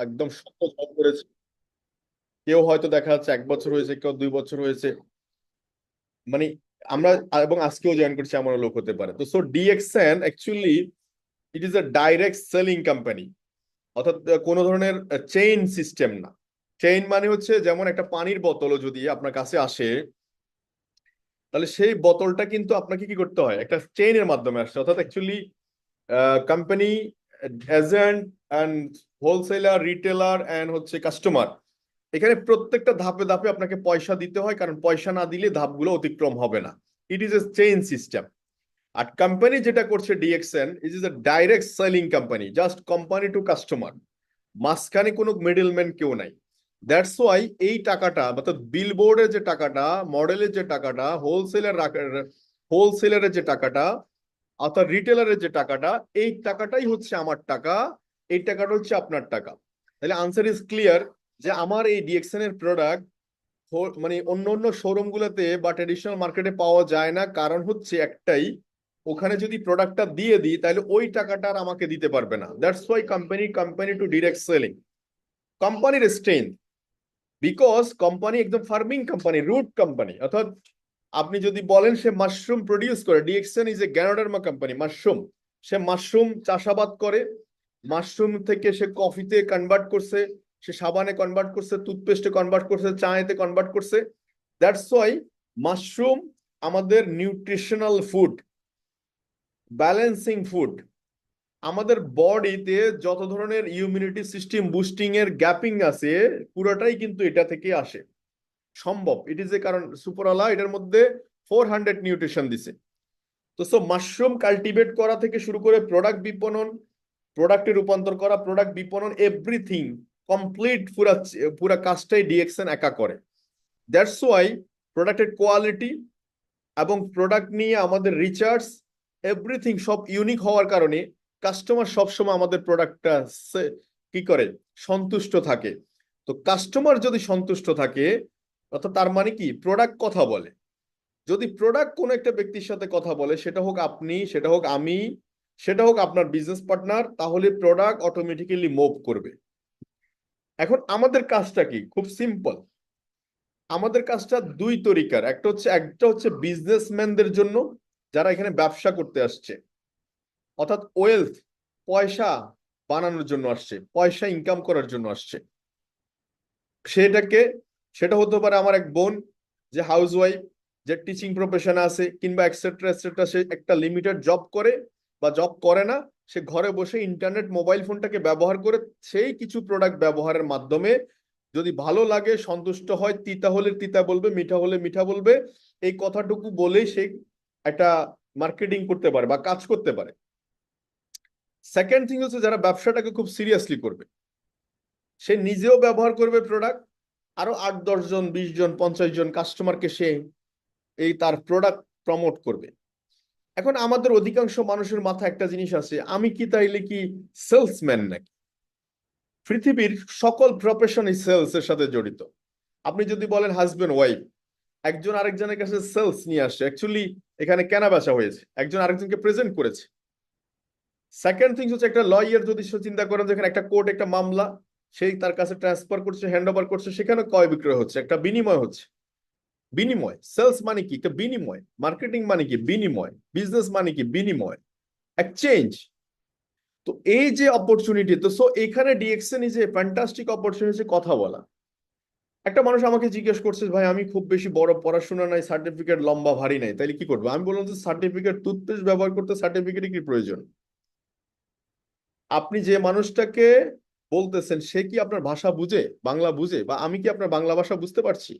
একদম শক্ত জব করেছে। কেউ হয়তো দেখা যাচ্ছে 1 বছর হয়েছে, কেউ 2 বছর হয়েছে, মানে আমরা এবং আজকেও জয়েন করছি এমন লোক হতে পারে। তো so DXN actually it is a direct selling company, অর্থাৎ কোনো ধরনের চেইন সিস্টেম না। চেইন মানে হচ্ছে যেমন একটা পানির বোতলও যদি আপনার কাছে আসে, তাহলে সেই বোতলটা কিন্তু আপনাকে কি করতে হয়, একটা চেইনের মাধ্যমে আসছে। অর্থাৎ actually company, agent and wholesaler, retailer and হচ্ছে কাস্টমার, এখানে প্রত্যেকটা ধাপে ধাপে আপনাকে পয়সা দিতে হয়, কারণ পয়সা না দিলে ধাপগুলো অতিক্রম হবে না। It is a chain system. আর কোম্পানি যেটা করছে DXN, it is a direct selling company, just company to customer, মাঝখানে কোনো মিডলম্যান কেউ নাই। দ্যাটস ওয়াই এই টাকাটা, অর্থাৎ বিলবোর্ডের যে টাকাটা, মডেলের যে টাকাটা, হোলসেলারের যে টাকাটা, অর্থাৎ রিটেলারের যে টাকাটা, এই টাকাটাই হচ্ছে আমার টাকা, এই টাকাটা হচ্ছে আপনার টাকা। তাহলে আনসার ইজ ক্লিয়ার, যে আমার এই ডিএক্সএন এর প্রোডাক্ট মানে অন্য অন্য শোরুম গুলোতে বা ট্রেডিশনাল মার্কেটে পাওয়া যায় না। কারণ হচ্ছে একটাই, ওখানে যদি প্রোডাক্টটা দিয়ে দিই তাহলে ওই টাকাটা আর আমাকে দিতে পারবে না। That's why company to direct selling, কোম্পানির স্ট্রেংথ। বিকজ কোম্পানি একদম ফার্মিং কোম্পানি, রুট কোম্পানি। অর্থাৎ আপনি যদি বলেন সে মাশরুম প্রডিউস করে, DXN is a Ganoderma company, mushroom, say mushroom চাষাবাদ করে, মাশরুম থেকে সে কফিতে কনভার্ট করছে, সে সাবানে কনভার্ট করছে, টুথপেস্টে কনভার্ট করছে, চায়েতে কনভার্ট করছে। দ্যাটস ওয়াই মাশরুম আমাদের নিউট্রিশনাল ফুড, ব্যালেন্সিং ফুড। আমাদের বডিতে যত ধরনের ইমিউনিটি সিস্টেম বুস্টিং এর গ্যাপিং আছে, পুরোটাই কিন্তু এটা থেকে আসে সম্ভব। ইট ইজ এ, কারণ সুপরওয়ালা এটার মধ্যে 400 নিউট্রিশন দিছে। তো সো মাশরুম কাল্টিভেট করা থেকে শুরু করে প্রোডাক্ট বিপণন, প্রোডাক্টে রূপান্তর করা, প্রোডাক্ট বিপণন, এভরিথিং কমপ্লিট, পুরা পুরা কাজটাই ডিএক্সএন একা করে। দ্যাটস ওয়াই প্রোডাক্টের কোয়ালিটি এবং প্রোডাক্ট নিয়ে আমাদের রিচার্জ, এভরিথিং সব ইউনিক হওয়ার কারণে কাস্টমার সবসময় আমাদের প্রোডাক্টটা কি করে, সন্তুষ্ট থাকে। তো কাস্টমার যদি সন্তুষ্ট থাকে, অর্থাৎ তার মানে কি, প্রোডাক্ট কথা বলে। যদি প্রোডাক্ট কোনো একটা ব্যক্তির সাথে কথা বলে, সেটা হোক আপনি, সেটা হোক আমি, সেটা হোক আপনার বিজনেস পার্টনার, তাহলে প্রোডাক্ট অটোমেটিক্যালি মুভ করবে। এখন আমাদের কাজটা কি, খুব সিম্পল। আমাদের কাজটা দুই তরিকার। একটা হচ্ছে বিজনেসম্যানদের জন্য, যারা এখানে ব্যবসা করতে আসছে, অর্থাৎ ওয়েলথ, পয়সা বানানোর জন্য আসছে, পয়সা ইনকাম করার জন্য আসছে। সেটাকে, সেটা হতে পারে আমার এক বোন যে হাউস ওয়াইফ, যে টিচিং প্রফেশনে আছে, কিংবা এক্সেট্রা এক্সেট্রা, সে একটা লিমিটেড জব করে বা জব করে না, সে ঘরে বসে ইন্টারনেট মোবাইল ফোনটাকে ব্যবহার করে সেই কিছু প্রোডাক্ট ব্যবহারের মাধ্যমে যদি ভালো লাগে, সন্তুষ্ট হয়, তিতা হলে তিতা বলবে, মিঠা হলে মিঠা বলবে, এই কথাটুকু বলেই সে একটা মার্কেটিং করতে পারে বা কাজ করতে পারে। সেকেন্ড থিং হচ্ছে, যারা ব্যবসাটাকে খুব সিরিয়াসলি করবে, সে নিজেও ব্যবহার করবে প্রোডাক্ট, আরো 8-10 জন, 20 জন, 50 জন কাস্টমারকে সে এই তার প্রোডাক্ট প্রমোট করবে। এখন আমাদের অধিকাংশ মানুষের মাথায় একটা জিনিস আছে, আমি কি তাইলে কি সেলসম্যান নাকি? পৃথিবীর সকল প্রফেশনই সেলস এর সাথে জড়িত। আপনি যদি বলেন হাজবেন্ড ওয়াইফ, একজন আরেকজনের কাছে সেলস নিয়ে আসছে, অ্যাকচুয়ালি এখানে কেনা বেচা হয়েছে, একজন আরেকজনকে প্রেজেন্ট করেছে। সেকেন্ড থিংস হচ্ছে, একটা লয়ার যদি সে চিন্তা করেন, যেখানে একটা কোর্ট, একটা মামলা, সেই তার কাছে ট্রান্সফার করছে, হ্যান্ড ওভার করছে, সেখানে ক্রয় বিক্রয় হচ্ছে, একটা বিনিময় হচ্ছে। বিনিময়, সেলস মানে কি, একটা বিনিময়। মার্কেটিং মানে কি, বিনিময়। বিজনেস মানে কি, বিনিময়, এক্সচেঞ্জ। তো এই যে অপরচুনিটি, তো সো এখানে DXN is a fantastic opportunity কথা বলা। একটা মানুষ আমাকে জিজ্ঞেস করছে, ভাই আমি খুব বেশি বড় পড়াশোনা নাই, সার্টিফিকেট লম্বা ভারী নাই, তাইলে কি করবো? আমি বললাম যে সার্টিফিকেট, টুথপেস্ট ব্যবহার করতে সার্টিফিকেট কি প্রয়োজন? আপনি যে মানুষটাকে বলতেছেন, সে কি আপনার ভাষা বুঝে, বাংলা বুঝে? বা আমি কি আপনার বাংলা ভাষা বুঝতে পারছি?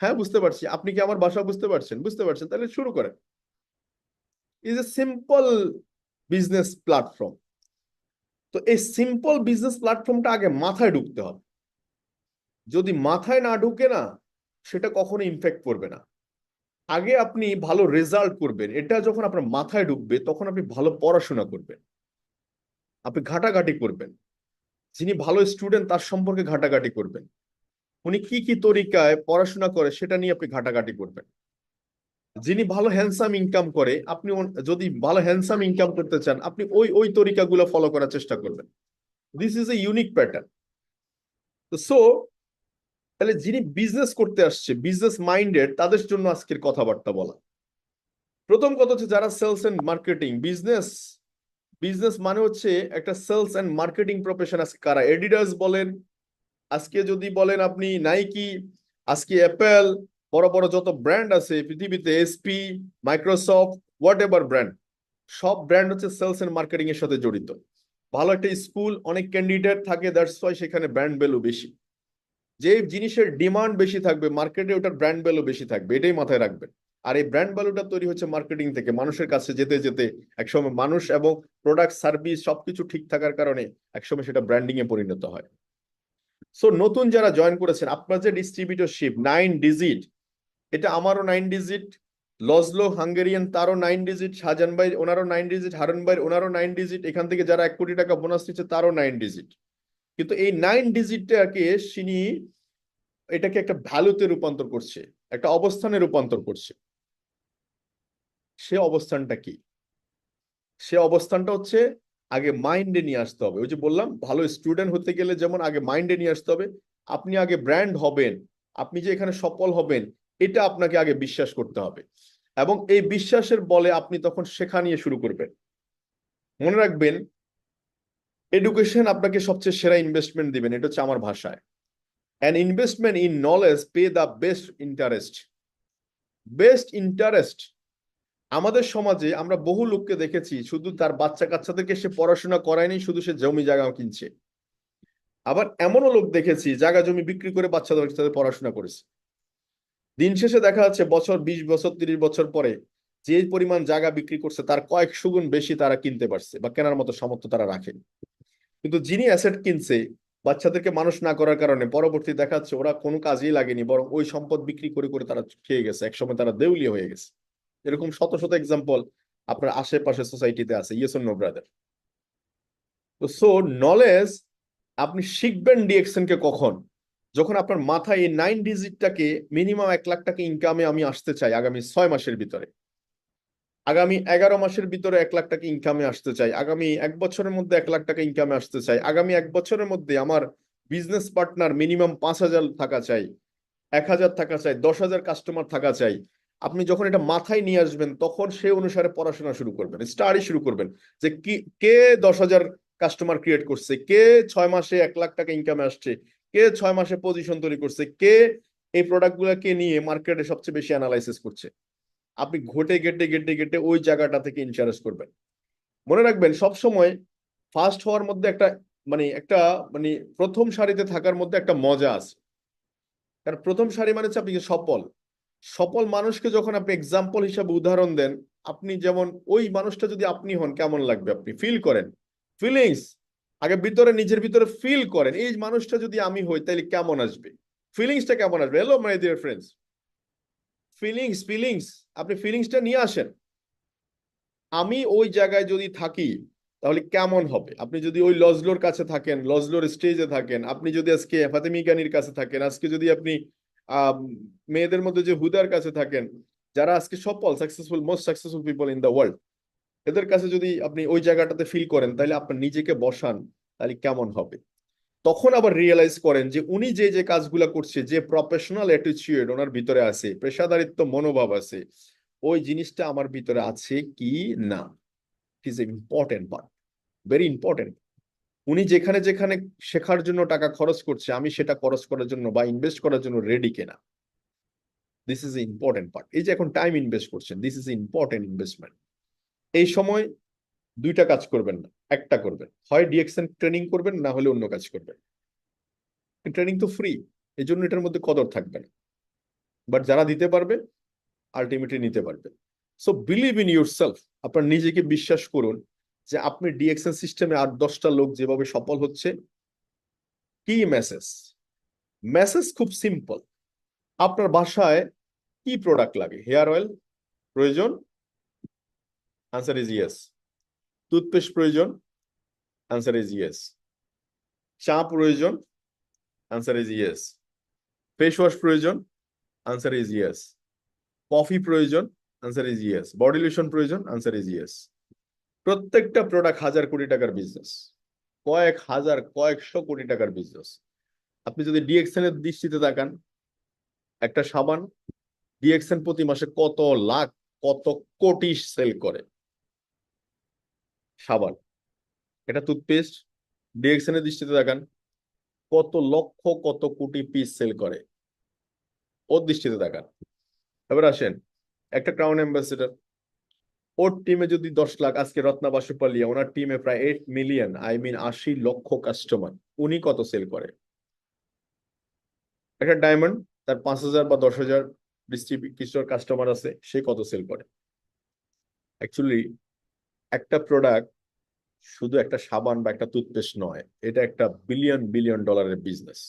হ্যাঁ বুঝতে পারছি। আপনি কি আমার ভাষা বুঝতে পারছেন? বুঝতে পারছেন। তাহলে শুরু করেন। Is a simple business platform. তো এই সিম্পল বিজনেস প্ল্যাটফর্মটা আগে মাথায় ঢুকতে হবে। যদি মাথায় না ঢুকে না, সেটা কখনো ইমপ্যাক্ট করবে না। আগে আপনি ভালো রেজাল্ট করবেন, এটা যখন আপনার মাথায় ঢুকবে, তখন আপনি ভালো পড়াশোনা করবেন, আপনি ঘাটাঘাটি করবেন। যিনি ভালো স্টুডেন্ট, তার সম্পর্কে ঘাটাঘাটি করবেন। উনি কি কি তরিকায় পড়াশোনা করে, সেটা নিয়ে আপনি ঘাটাঘাটি করবেন। যিনি ভালো হ্যান্ডসাম ইনকাম করে, আপনি যদি ভালো হ্যান্ডসাম ইনকাম করতে চান, আপনি ওই ওই তরিকাগুলো ফলো করার চেষ্টা করবেন। This is a unique pattern. So তাহলে যিনি বিজনেস করতে আসছে, বিজনেস মাইন্ডেড, তাদের জন্য আজকের কথাবার্তা বলা। প্রথম কথা হচ্ছে যারা sales and marketing, business business মানে হচ্ছে একটা সেলস এন্ড মার্কেটিং প্রফেশন। আজকে কারা, এডিডাস বলেন, আজকে যদি বলেন আপনি নাইকি, আজকে অ্যাপেল, বড় বড় যত ব্র্যান্ড আছে পৃথিবীতে, SP, Microsoft, what ever brand, সব ব্র্যান্ড হচ্ছে সেলস এন্ড মার্কেটিং এর সাথে জড়িত। ভালো একটা স্কুল, অনেক ক্যান্ডিডেট থাকে, দ্যাটস ওয়াই সেখানে ব্র্যান্ড ভ্যালু বেশি। যে জিনিসের ডিমান্ড বেশি থাকবে মার্কেটে, ওটার ব্র্যান্ড ভ্যালু বেশি থাকবে, এটাই মাথায় রাখবেন। আর এই ব্র্যান্ড ভ্যালুটা তৈরি হচ্ছে মার্কেটিং থেকে, মানুষের কাছে যেতে যেতে একসময় মানুষ এবং প্রোডাক্ট সার্ভিস সবকিছু ঠিক থাকার কারণে একসময় সেটা ব্র্যান্ডিং এ পরিণত হয়। সো নতুন যারা জয়েন করেছেন, আপনার যে ডিস্ট্রিবিউটরশিপ 9 ডিজিট, এটা আমারও 9 ডিজিট, লজলো হাঙ্গেরিয়ান তারও 9 ডিজিট, শাহজান ভাই ওনারও 9 ডিজিট, হারুন ভাই ওনারও 9 ডিজিট, এখান থেকে যারা 1 কোটি টাকা বোনাস নিচ্ছে তারও 9 ডিজিট। কিন্তু এই 9 ডিজিটটাকে তিনি এটাকে একটা ভ্যালুতে রূপান্তর করছে, একটা অবস্থানে রূপান্তর করছে। সে অবস্থানটা কি? সে অবস্থানটা হচ্ছে আগে মাইন্ডে নিয়ে আসতে হবে। ওই যে বললাম, ভালো স্টুডেন্ট হতে গেলে যেমন আগে মাইন্ডে নিয়ে আসতে হবে। আপনি আগে ব্র্যান্ড হবেন, আপনি যে এখানে সফল হবেন, এটা আপনাকে আগে বিশ্বাস করতে হবে, এবং এই বিশ্বাসের বলে আপনি তখন শেখা নিয়ে শুরু করবেন। মনে রাখবেন, এডুকেশন আপনাকে সবচেয়ে সেরা ইনভেস্টমেন্ট দিবেন, এটা হচ্ছে আমার ভাষায়। An investment in knowledge pay the best interest. Best interest. আমাদের সমাজে আমরা বহু লোককে দেখেছি, শুধু তার বাচ্চা কাচ্চাদেরকে সে পড়াশোনা করায়নি, শুধু সে জমি জায়গা কিনছে। আবার এমনও লোক দেখেছি জায়গা জমি বিক্রি করে বাচ্চাদের পড়াশোনা করেছে। দিন শেষে দেখা যাচ্ছে বছর 20 বছর 30 বছর পরে যে পরিমাণ জায়গা বিক্রি করছে তার কয়েকশো গুণ বেশি তারা কিনতে পারছে বা কেনার মতো সামর্থ্য তারা রাখে। কিন্তু যিনি অ্যাসেট কিনছে বাচ্চাদেরকে মানুষ না করার কারণে, পরবর্তী দেখা যাচ্ছে ওরা কোনো কাজেই লাগেনি, বরং ওই সম্পদ বিক্রি করে করে তারা খেয়ে গেছে, একসময় তারা দেউলিয়া হয়ে গেছে। এরকম শত শত এক্সাম্পল আপনার আশেপাশে সোসাইটিতে আছে। Yes or no brother? তো সো নলেজ আপনি শিখবেন ডিএক্সএন কে কখন? যখন আপনার মাথায় এই 9 ডিজিটটাকে, মিনিমাম 1 লাখ টাকা ইনকামে আমি আসতে চাই আগামী 6 মাসের ভিতরে, আগামী 11 মাসের ভিতরে 1 লাখ টাকা ইনকামে আসতে চাই, আগামী 1 বছরের মধ্যে 1 লাখ টাকা ইনকামে আসতে চাই, আগামী 1 বছরের মধ্যে আমার বিজনেস পার্টনার মিনিমাম 5,000 থাকা চাই, 1,000 থাকা চাই, 10,000 কাস্টমার থাকা চাই। আপনি যখন এটা মাথায় নিয়ে আসবেন তখন সে অনুসারে পড়াশোনা শুরু করবেন, স্টাডি শুরু করবেন, যে কি কে 10,000 কাস্টমার ক্রিয়েট করছে, কে 6 মাসে 1 লাখ টাকা ইনকামে আসছে, কে 6 মাসে পজিশন তৈরি করছে, কে এই প্রোডাক্ট গুলাকে নিয়ে মার্কেটে সবচেয়ে বেশি অ্যানালাইসিস করছে। আপনি ঘটে গেটে গেটে গেটে ওই জায়গাটা থেকে ইনসারেস করবেন। মনে রাখবেন, সব সময় ফার্স্ট হওয়ার মধ্যে একটা একটা মানে প্রথম সারিতে থাকার মধ্যে একটা মজা আছে। কারণ প্রথম সারি মানে হচ্ছে আপনি সফল, সফল মানুষকে যখন আপনি এক্সাম্পল হিসাবে উদাহরণ দেন, আপনি যেমন ওই মানুষটা যদি আপনি হন কেমন লাগবে, আপনি ফিল করেন, ফিলিংস আগে ভিতরে, নিজের ভিতরে ফিল করেন, এই মানুষটা যদি আমি হই তাহলে কেমন আসবে, ফিলিংসটা কেমন আসবে। Hello my dear friends, feelings, আপনি ফিলিংসটা নিয়ে আসেন। আমি ওই জায়গায় যদি থাকি তাহলে কেমন হবে? আপনি যদি ওই লজলোর কাছে থাকেন, লজলোর স্টেজে থাকেন, আপনি যদি আজকে ফাতেমি গানির কাছে থাকেন, আজকে যদি আপনি আহ মেয়েদের মধ্যে যে হুদার কাছে থাকেন, যারা আজকে সফল successful, most successful people in the world, এদের কাছে যদি আপনি ওই জায়গাটাতে ফিল করেন, তাহলে আপনার নিজেকে বসান, তাহলে কেমন হবে? তখন আবার রিয়েলাইজ করেন যে উনি যে যে কাজগুলা করছে, যে প্রফেশনাল অ্যাটিটিউড ওনার ভিতরে আছে, পেশাদারিত্ব মনোভাব আছে, ওই জিনিসটা আমার ভিতরে আছে কি না। It is important part, very important. উনি যেখানে যেখানে শেখার জন্য টাকা খরচ করছে, আমি সেটা খরচ করার জন্য বা ইনভেস্ট করার জন্য রেডি কিনা, দিস ইজ ইম্পর্টেন্ট পার্ট। এই যে এখন টাইম ইনভেস্ট করছেন, দিস ইজ ইম্পর্টেন্ট ইনভেস্টমেন্ট। এই সময় দুইটা কাজ করবেন না, একটা করবেন, হয় ডিএক্সএন ট্রেনিং করবেন, না হলে অন্য কাজ করবেন। ট্রেনিং তো ফ্রি, এই জন্য এটার মধ্যে কদর থাকবে না, বাট যারা দিতে পারবে আলটিমেটলি নিতে পারবে। So believe in your self, আপনার নিজেকে বিশ্বাস করুন যে আপনি ডিএক্সএন সিস্টেমে 8-10টা লোক যেভাবে সফল হচ্ছে। কি মেসেজ? মেসেজ খুব সিম্পল। আপনার বাসায় কি প্রোডাক্ট লাগে? হেয়ার অয়েল প্রয়োজন? Answer is yes. টুথপেস্ট প্রয়োজন? Answer is yes. চা প্রয়োজন? Answer is yes. Face wash প্রয়োজন? Answer is yes. কফি প্রয়োজন? Answer is yes. Body lotion প্রয়োজন? Answer is yes. প্রত্যেকটা প্রোডাক্ট 1,000 কোটি টাকার বিজনেস, কয়েক হাজার কয়েকশো কোটি টাকার বিজনেস। আপনি যদি ডিএক্সএন এর দৃষ্টিতে তাকান, একটা সাবান ডিএক্সএন প্রতি মাসে কত লাখ, কত কোটি সেল করে সাবান। এটা টুথপেস্ট ডিএক্সএন এর দৃষ্টিতে তাকান, কত লক্ষ কত কোটি পিস সেল করে, ওর দৃষ্টিতে তাকান। এবার আসেন একটা ক্রাউন অ্যাম্বাসেডর, ওর টিমে যদি 10 লাখ, আজকে রত্না বাসুপালিয়া ওনার টিমে প্রায় 8 মিলিয়ন, আই মিন 80 লক্ষ কাস্টমার, উনি কত সেল করে? একটা ডায়মন্ড তার 5,000 বা 10,000 ডিস্ট্রিবিউটর কাস্টমার আছে, সে কত সেল করে? অ্যাকচুয়ালি একটা প্রোডাক্ট শুধু একটা সাবান বা একটা টুথপেস্ট নয়, এটা একটা বিলিয়ন বিলিয়ন ডলারের বিজনেস।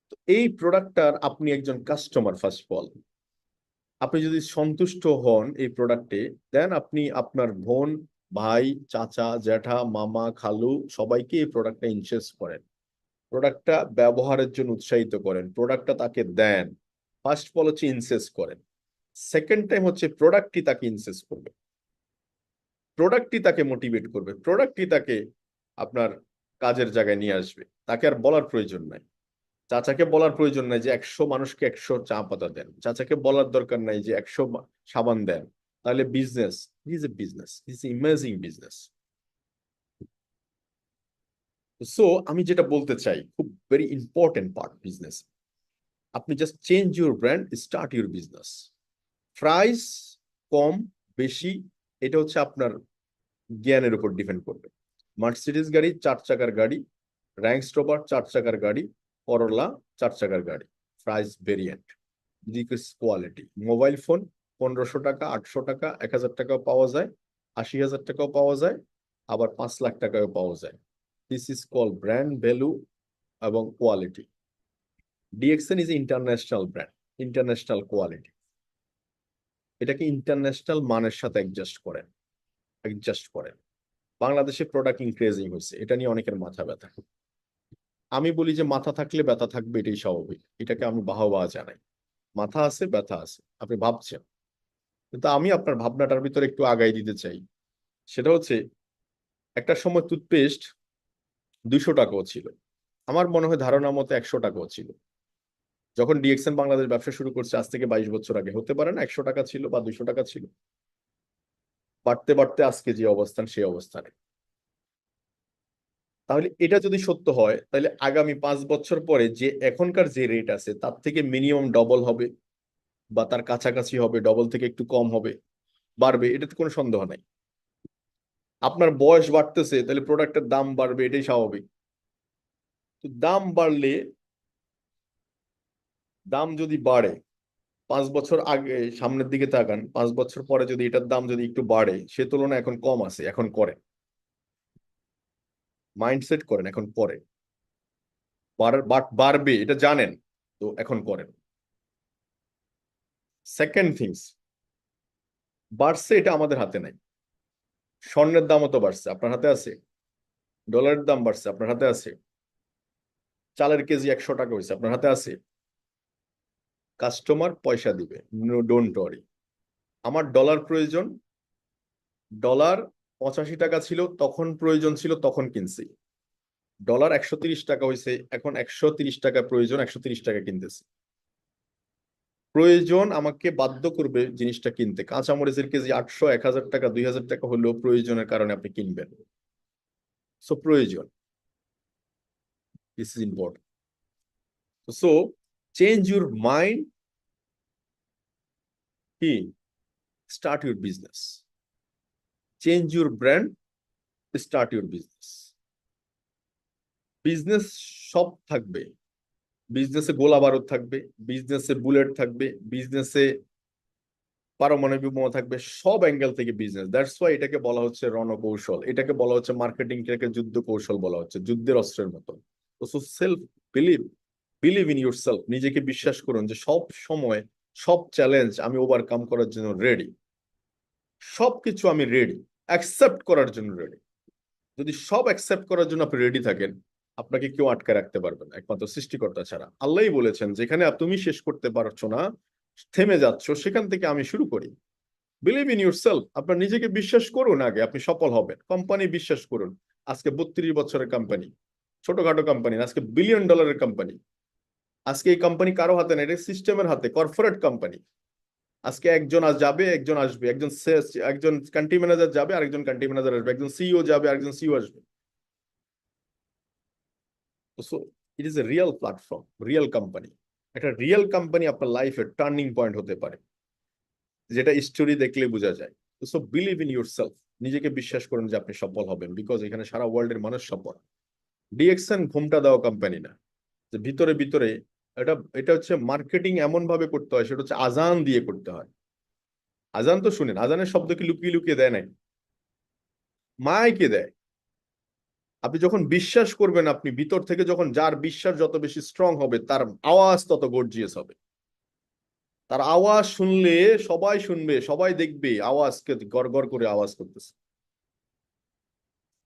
তো এই প্রোডাক্টটার আপনি একজন কাস্টমার, ফার্স্ট অফ অল আপনি যদি সন্তুষ্ট হন এই প্রোডাক্টে, দেন আপনি আপনার বোন, ভাই, চাচা, জ্যাঠা, মামা, খালু সবাইকে এই প্রোডাক্টটা ইনসেস করেন, প্রোডাক্টটা ব্যবহারের জন্য উৎসাহিত করেন, প্রোডাক্টটা তাকে দেন। ফার্স্ট অফ অল হচ্ছে ইনসেস করেন। সেকেন্ড টাইম হচ্ছে প্রোডাক্টটি তাকে ইনসেস করবে, প্রোডাক্টটি তাকে মোটিভেট করবে, প্রোডাক্টটি তাকে আপনার কাজের জায়গায় নিয়ে আসবে। তাকে আর বলার প্রয়োজন নাই, চাচাকে বলার প্রয়োজন নাই যে 100 মানুষকে 100 চা পাতা দেন, চাচাকে বলার দরকার নাই যে 100 সাবান দেন। তাহলে business is a business, is imaging business. So আমি যেটা বলতে চাই, খুব ভেরি ইম্পর্টেন্ট পার্ট বিজনেস, আপনি just change your brand, start your business. Price কম বেশি এটা হচ্ছে আপনার জ্ঞানের উপর ডিপেন্ড করবে। মার্সিডিজ গাড়ি 4 চাকার গাড়ি, র্যাঙ্কস রোভার 4 চাকার গাড়ি, করোলা 4 চাকার গাড়ি, price variant, quality. Mobile phone 1,500 টাকা, 800 টাকা, 1,000 টাকাও পাওয়া যায়, 80,000 টাকাও পাওয়া যায়, আবার 5 লাখ টাকাও পাওয়া যায়। This is call brand value এবং quality. DXN is international brand, international quality. এটাকে ইন্টারন্যাশনাল মানের সাথে অ্যাডজাস্ট করেন। বাংলাদেশে প্রোডাক্ট ইনক্রিজিং হয়েছে, এটা নিয়ে অনেকের মাথা ব্যথা। আমি বলি যে মাথা থাকলে ব্যথা থাকবে, এটাই স্বাভাবিক, এটাকে আমি বাহবা জানাই। মাথা আছে, ব্যথা আছে, আপনি ভাবছেন, কিন্তু আমি আপনার ভাবনাটার ভিতরে একটু আগাই দিতে চাই। সেটা হচ্ছে একটা সময় টুথপেস্ট 200 টাকাও ছিল, আমার মনে হয় ধারণা মতো 100 টাকাও ছিল। যখন ডিএক্সএন বাংলাদেশ ব্যবসা শুরু করছে আজ থেকে 22 বছর আগে, হতে পারে না 100 টাকা ছিল বা 200 টাকা ছিল, বাড়তে বাড়তে আজকে যে অবস্থান সেই অবস্থানে। তাহলে এটা যদি সত্য হয়, তাহলে আগামী 5 বছর পরে যে এখনকার যে রেট আছে তার থেকে মিনিমাম ডবল হবে, বা তার কাছাকাছি হবে, ডবল থেকে একটু কম হবে, বাড়বে, এটাতে কোনো সন্দেহ নাই। আপনার বয়স বাড়তেছে, তাহলে প্রোডাক্টের দাম বাড়বে, এটাই স্বাভাবিক। তো দাম বাড়লে, দাম যদি বাড়ে, 5 বছর আগে সামনের দিকে তাকান, 5 বছর পরে যদি এটার দাম যদি একটু বাড়ে, সে তুলনায় এখন কম আছে, এখন করেন, মাইন্ডসেট করেন, এখন করেন, বাড়বে এটা জানেন, তো এখন করেন। সেকেন্ড থিংস, বাড়ছে এটা আমাদের হাতে নাই। স্বর্ণের দামও তো বাড়ছে, আপনার হাতে আছে। ডলারের দাম বাড়ছে, আপনার হাতে আছে। চালের কেজি 100 টাকা হয়েছে, আপনার হাতে আছে। কাস্টমার পয়সা দিবে, ডোন্ট ওয়ারি। আমার ডলার প্রয়োজন, ডলার 85 টাকা ছিল তখন, প্রয়োজন ছিল তখন কিনছি। ডলার 130 টাকা হয়েছে, এখন 130 টাকা প্রয়োজন, 130 টাকা কিনতেছি। প্রয়োজন আমাকে বাধ্য করবে জিনিসটা কিনতে। কাঁচামরিচের কেজি 800, 1,000 টাকা, 2,000 টাকা হলেও প্রয়োজনের কারণে আপনি কিনবেন। সো প্রয়োজন, this is important. So change your mind, কি, start your business. Change your brand, start your business. Business সব থাকবে, বিজনেসে গোলা বারুদ থাকবে, বিজনেসে বুলেট থাকবে, বিজনেসে পারমাণবিক বোমা থাকবে, সব অ্যাঙ্গেল থেকে বিজনেস। দ্যাটস ওয়াই এটাকে বলা হচ্ছে রণকৌশল, এটাকে বলা হচ্ছে মার্কেটিংটাকে যুদ্ধ কৌশল বলা হচ্ছে, যুদ্ধের অস্ত্রের মতো। তো self believe, believe in your self, নিজেকে বিশ্বাস করুন যে সব সময় সব চ্যালেঞ্জ আমি ওভারকাম করার জন্য রেডি, সবকিছু আমি রেডি, অ্যাকসেপ্ট করার জন্য রেডি। যদি সব অ্যাকসেপ্ট করার জন্য আপনি রেডি থাকেন, আপনাকে কেউ আটকে রাখতে পারবে না, একমাত্র সৃষ্টিকর্তা ছাড়া। আল্লাহই বলেছেন, যেখানে তুমি শেষ করতে পারছো না, থেমে যাচ্ছ, সেখান থেকে আমি শুরু করি। বিলিভ ইন ইউর সেলফ, আপনার নিজেকে বিশ্বাস করুন, আগে আপনি সফল হবেন। কোম্পানি বিশ্বাস করুন, আজকে 32 বছরের কোম্পানি, ছোটখাটো কোম্পানি, আজকে বিলিয়ন ডলারের কোম্পানি। আজকে এই কোম্পানি কারো হাতে না, এটা সিস্টেমের হাতে, কর্পোরেট কোম্পানি। আজকে একজন আজ যাবে, একজন আসবে, একজন কান্ট্রি ম্যানেজার যাবে, আরেকজন কান্ট্রি ম্যানেজার আসবে, একজন সিইও যাবে, আরেকজন সিইও আসবে। So it is A real platform, real company. একটা রিয়েল কোম্পানি আপনার লাইফের টার্নিং পয়েন্ট হতে পারে, যেটা স্টোরি দেখলে বোঝা যায়। So believe in your self, নিজেকে বিশ্বাস করুন যে আপনি সফল হবেন, বিকজ এখানে সারা ওয়ার্ল্ডের মানুষ সফল। ডিএক্সএন ঘুমটা দেওয়া কোম্পানি না, যে ভিতরে ভিতরে এটা এটা হচ্ছে মার্কেটিং এমন ভাবে করতে হয়, সেটা হচ্ছে আজান দিয়ে করতে হয়। আজান তো শুনেন, আজানের শব্দ কি লুকিয়ে লুকিয়ে দেয় নাই, মাইকে দেয়। আপনি যখন বিশ্বাস করবেন, আপনি ভিতর থেকে যখন, যার বিশ্বাস যত বেশি স্ট্রং হবে, তার আওয়াজ তত গর্জিয়াস হবে। তার আওয়াজ শুনলে সবাই শুনবে, সবাই দেখবে আওয়াজকে গড় গড় করে আওয়াজ করতেছে।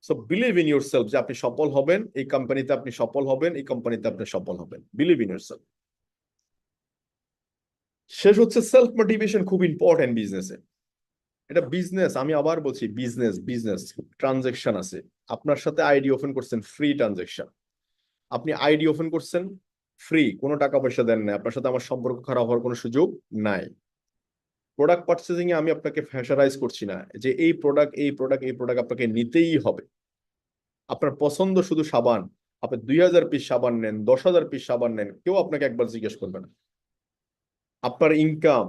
So believe in your self, যে আপনি সফল হবেন, এই কোম্পানিতে আপনি সফল হবেন, এই কোম্পানিতে আপনি সফল হবেন। Believe in your self. শেষ হচ্ছে সেলফ মোটিভেশন, খুব ইম্পর্টেন্ট বিজনেসে। এটা বিজনেস, আমি আবার বলছি, বিজনেস বিজনেস ট্রানজেকশন আছে। আপনার সাথে আইডি ওপেন করছেন, ফ্রি ট্রানজেকশন। আপনি আইডি ওপেন করছেন ফ্রি, কোনো টাকা পয়সা দেন না, আপনার সাথে আমার সম্পর্ক খারাপ হওয়ার কোনো সুযোগ নাই। প্রোডাক্ট পারচেজিং এ আমি আপনাকে ফ্যাশারাইজ করছি না যে এই প্রোডাক্ট, এই প্রোডাক্ট, এই প্রোডাক্ট আপনাকে নিতেই হবে। আপনার পছন্দ শুধু সাবান, আপনি 2000 পিস সাবান নেন, 10,000 পিস সাবান নেন, কেউ আপনাকে একবার জিজ্ঞেস করবে না। আপনার ইনকাম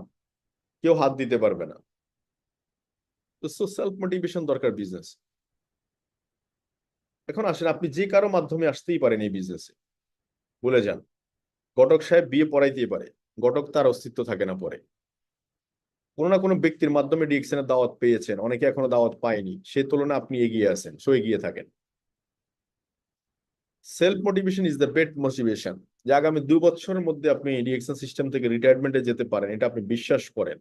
কেউ হাত দিতে পারবে না। তো সেলফ মোটিভেশন দরকার বিজনেস। এখন আসেন, আপনি যে কারো মাধ্যমে আসতেই পারেন এই বিজনেসে, বলে যান। ঘটক সাহেব বিয়ে পড়াইতেই পারে, ঘটক তার অস্তিত্ব থাকে না পরে। কোনো না কোনো ব্যক্তির মাধ্যমে ডিএক্সএন এর দাওয়াত পেয়েছেন, অনেকে এখনো দাওয়াত পায়নি, সেই তুলনায় আপনি এগিয়ে আছেন, সো এগিয়ে থাকেন। Self motivation is the best motivation, যে আগামী 2 বছরের মধ্যে আপনি ডিএক্সএন সিস্টেম থেকে রিটায়ারমেন্টে যেতে পারেন, এটা আপনি বিশ্বাস করেন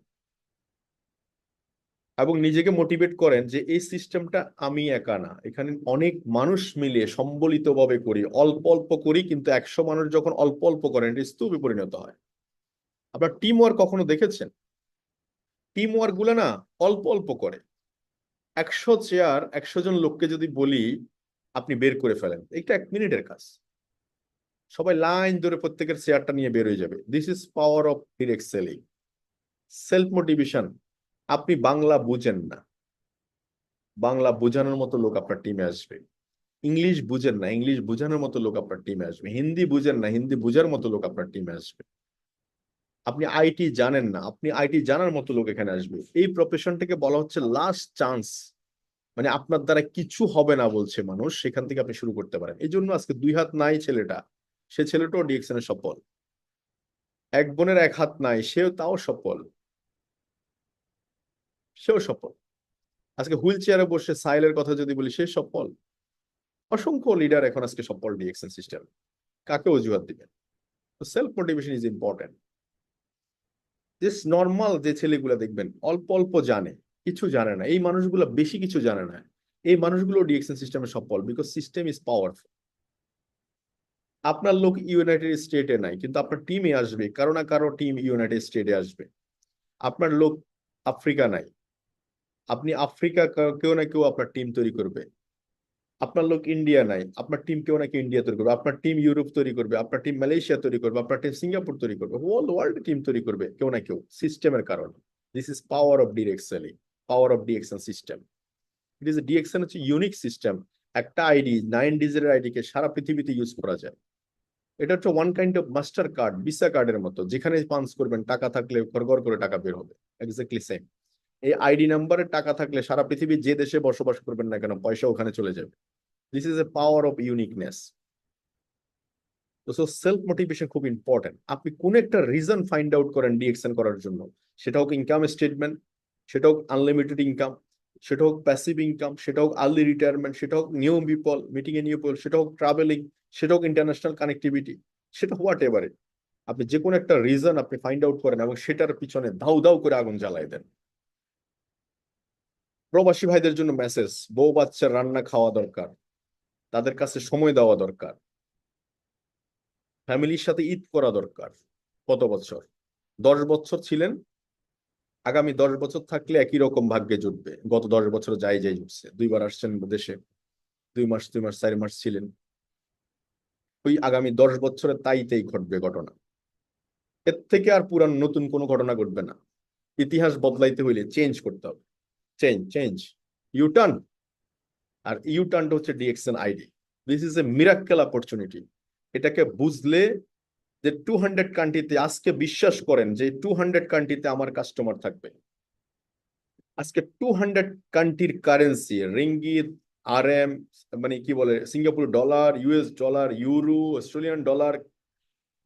এবং নিজেকে মোটিভেট করেন যে এই সিস্টেমটা আমি একা না, এখানে অনেক মানুষ মিলে সম্বলিতভাবে করি, অল্প অল্প করি, কিন্তু 100 মানুষ যখন অল্প অল্প করেন, এটা স্তূপে পরিণত হয়। আপনার টিম ওয়ার্ক কখনো দেখেছেন? টিম ওয়ার্ক গুলো না অল্প অল্প করে। 100 চেয়ার, 100 জন লোককে যদি বলি আপনি বের করে ফেলেন, এটা 1 মিনিটের কাজ। সবাই লাইন ধরে প্রত্যেকের চেয়ারটা নিয়ে বের হয়ে যাবে। This is power of direct selling. Self motivation. আপনি বাংলা বুঝেন না, বাংলা বোঝানোর মতো লোক আপনার টিমে আসবে। ইংলিশ বুঝেন না, ইংলিশ বোঝানোর মতো লোক আপনার টিমে আসবে। হিন্দি বুঝেন না, হিন্দি বোঝার মতো লোক আপনার টিমে আসবে। আপনি আইটি জানেন না, আপনি আইটি জানার মতো লোক এখানে আসবে। এই প্রফেশনটাকে বলা হচ্ছে লাস্ট চান্স, মানে আপনার দ্বারা কিছু হবে না বলছে মানুষ, সেখান থেকে আপনি শুরু করতে পারেন। এই জন্য আজকে 2 হাত নাই ছেলেটা, সে ছেলেটাও ডিএক্সএনে সফল। এক বোনের 1 হাত নাই, সেও তাও সফল, সেও সফল। আজকে হুইল চেয়ারে বসে সাইলের কথা যদি বলি, সে সফল। অসংখ্য লিডার এখন আজকে সফল ডিএক্সএন সিস্টেম। কাকে অজুহাত দিবেন? Self motivation is important. যে নর্মাল যে ছেলেগুলো দেখবেন অল্প অল্প জানে, কিছু জানে না, এই মানুষগুলো বেশি কিছু জানে না, এই মানুষগুলো ডিএক্সএন সিস্টেমে সফল, বিকজ সিস্টেম ইজ পাওয়ারফুল। আপনার লোক ইউনাইটেড স্টেটে নাই, কিন্তু আপনার টিমে আসবে, কারো না কারো টিম ইউনাইটেড স্টেটে আসবে। আপনার লোক আফ্রিকা নাই, আপনি আফ্রিকা কেউ না কেউ আপনার টিম তৈরি করবে। আপনার লোক ইন্ডিয়া নাই, আপনার টিম কেউ না কেউ ইন্ডিয়া তৈরি করবে। আপনার টিম ইউরোপ তৈরি করবে, আপনার টিম মালয়েশিয়া তৈরি করবে, আপনার টিম সিঙ্গাপুর তৈরি করবে, হোল ওয়ার্ল্ড টিম তৈরি করবে কেউ না কেউ, সিস্টেমের কারণে। This is power of direct selling, power of DXN system. It is DXN হচ্ছে ইউনিক সিস্টেম। একটা আইডি, 9 ডিজিটের আইডি কে সারা পৃথিবীতে ইউজ করা যায়। এটা হচ্ছে one kind of master card, visa কার্ডের মতো, যেখানে পাঞ্চ করবেন টাকা থাকলে গড় করে টাকা বের হবে। Exactly same. এই আইডি নাম্বারে টাকা থাকলে সারা পৃথিবীর যে দেশে বসবাস করবেন না কেন, পয়সা ওখানে চলে যাবে। This is A power of uniqueness. তো সেলফ মোটিভেশন খুব ইম্পর্টেন্ট। আপনি কোন একটা রিজন ফাইন্ড আউট করেন ডিএক্সএন করার জন্য, সেটা হোক ইনকাম স্টেটমেন্ট, সেটা হোক আনলিমিটেড ইনকাম, সেটা হোক প্যাসিভ ইনকাম, সেটা হোক আর্লি রিটায়ারমেন্ট, সেটা হোক new people, meeting a new people, সেটা হোক ট্রাভেলিং, সেটা হোক ইন্টারন্যাশনাল কানেক্টিভিটি, সেটা হোয়াট এভার। আপনি যে কোনো একটা রিজন আপনি ফাইন্ড আউট করেন এবং সেটার পিছনে ধাউ ধাউ করে আগুন জ্বালাই দেন। প্রবাসী ভাইদের জন্য মেসেজ, বউ বাচ্চার রান্না খাওয়া দরকার, তাদের কাছে সময় দেওয়া দরকার, ফ্যামিলির সাথে ঈদ করা দরকার। কত বছর? 10 বছর ছিলেন, আগামী 10 বছর থাকলে একই রকম ভাগ্যে জুটবে। গত 10 বছর যাই যাই জুটছে, 2 বার আসছেন দেশে, 2 মাস 4 মাস ছিলেন। ওই আগামী 10 বছরে তাই ঘটবে ঘটনা। এর থেকে আর পুরান নতুন কোনো ঘটনা ঘটবে না। ইতিহাস বদলাইতে হইলে চেঞ্জ করতে হবে। Change change, U turn. আর ইউটার্নটা হচ্ছে DXN ID. This is a miracle opportunity. এটাকে বুঝলে, যে 200 কান্ট্রিতে, আজকে বিশ্বাস করেন যে 200 কান্ট্রিতে আমার কাস্টমার থাকবে। আজকে 200 কান্ট্রির কারেন্সি, রিঙ্গিত, আরএম, মানে কি বলে, Singapore dollar, US dollar, euro, Australian dollar,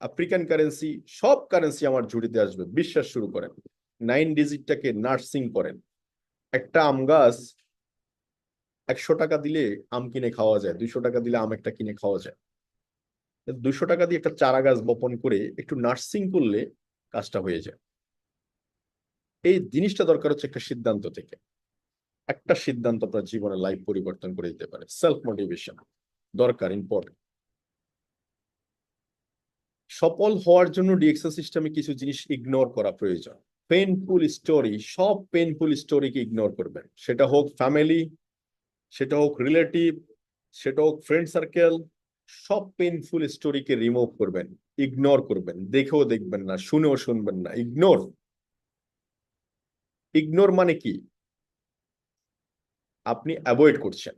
African currency, সব কারেন্সি আমার ঝুড়িতে আসবে। বিশ্বাস শুরু করেন। 9 ডিজিটটাকে নার্সিং করেন। একটা আম গাছ 100 টাকা দিলে আম কিনে খাওয়া যায়, 200 টাকা দিলে আম একটা কিনে খাওয়া যায়। 200 টাকা দিয়ে একটা চারা গাছ বপন করে একটু নার্সিং করলে কাজটা হয়ে যায়। এই জিনিসটা দরকার হচ্ছে একটা সিদ্ধান্ত থেকে। একটা সিদ্ধান্ত আপনার জীবনে লাইফ পরিবর্তন করে দিতে পারে। সেলফ মোটিভেশন দরকার, ইম্পর্টেন্ট। সফল হওয়ার জন্য ডিএক্সএল সিস্টেমে কিছু জিনিস ইগনোর করা প্রয়োজন। পেইনফুল স্টোরি, সব পেইনফুল স্টোরিকে ইগনোর করবেন। সেটা হোক ফ্যামিলি, সেটা হোক রিলেটিভ, সেটা হোক ফ্রেন্ড সার্কেল, সব পেইনফুল স্টোরিকে রিমুভ করবেন, ইগনোর করবেন। দেখেও দেখবেন না, শুনেও শুনবেন না, ইগনোর। ইগনোর মানে কি? আপনি অ্যাভয়েড করছেন।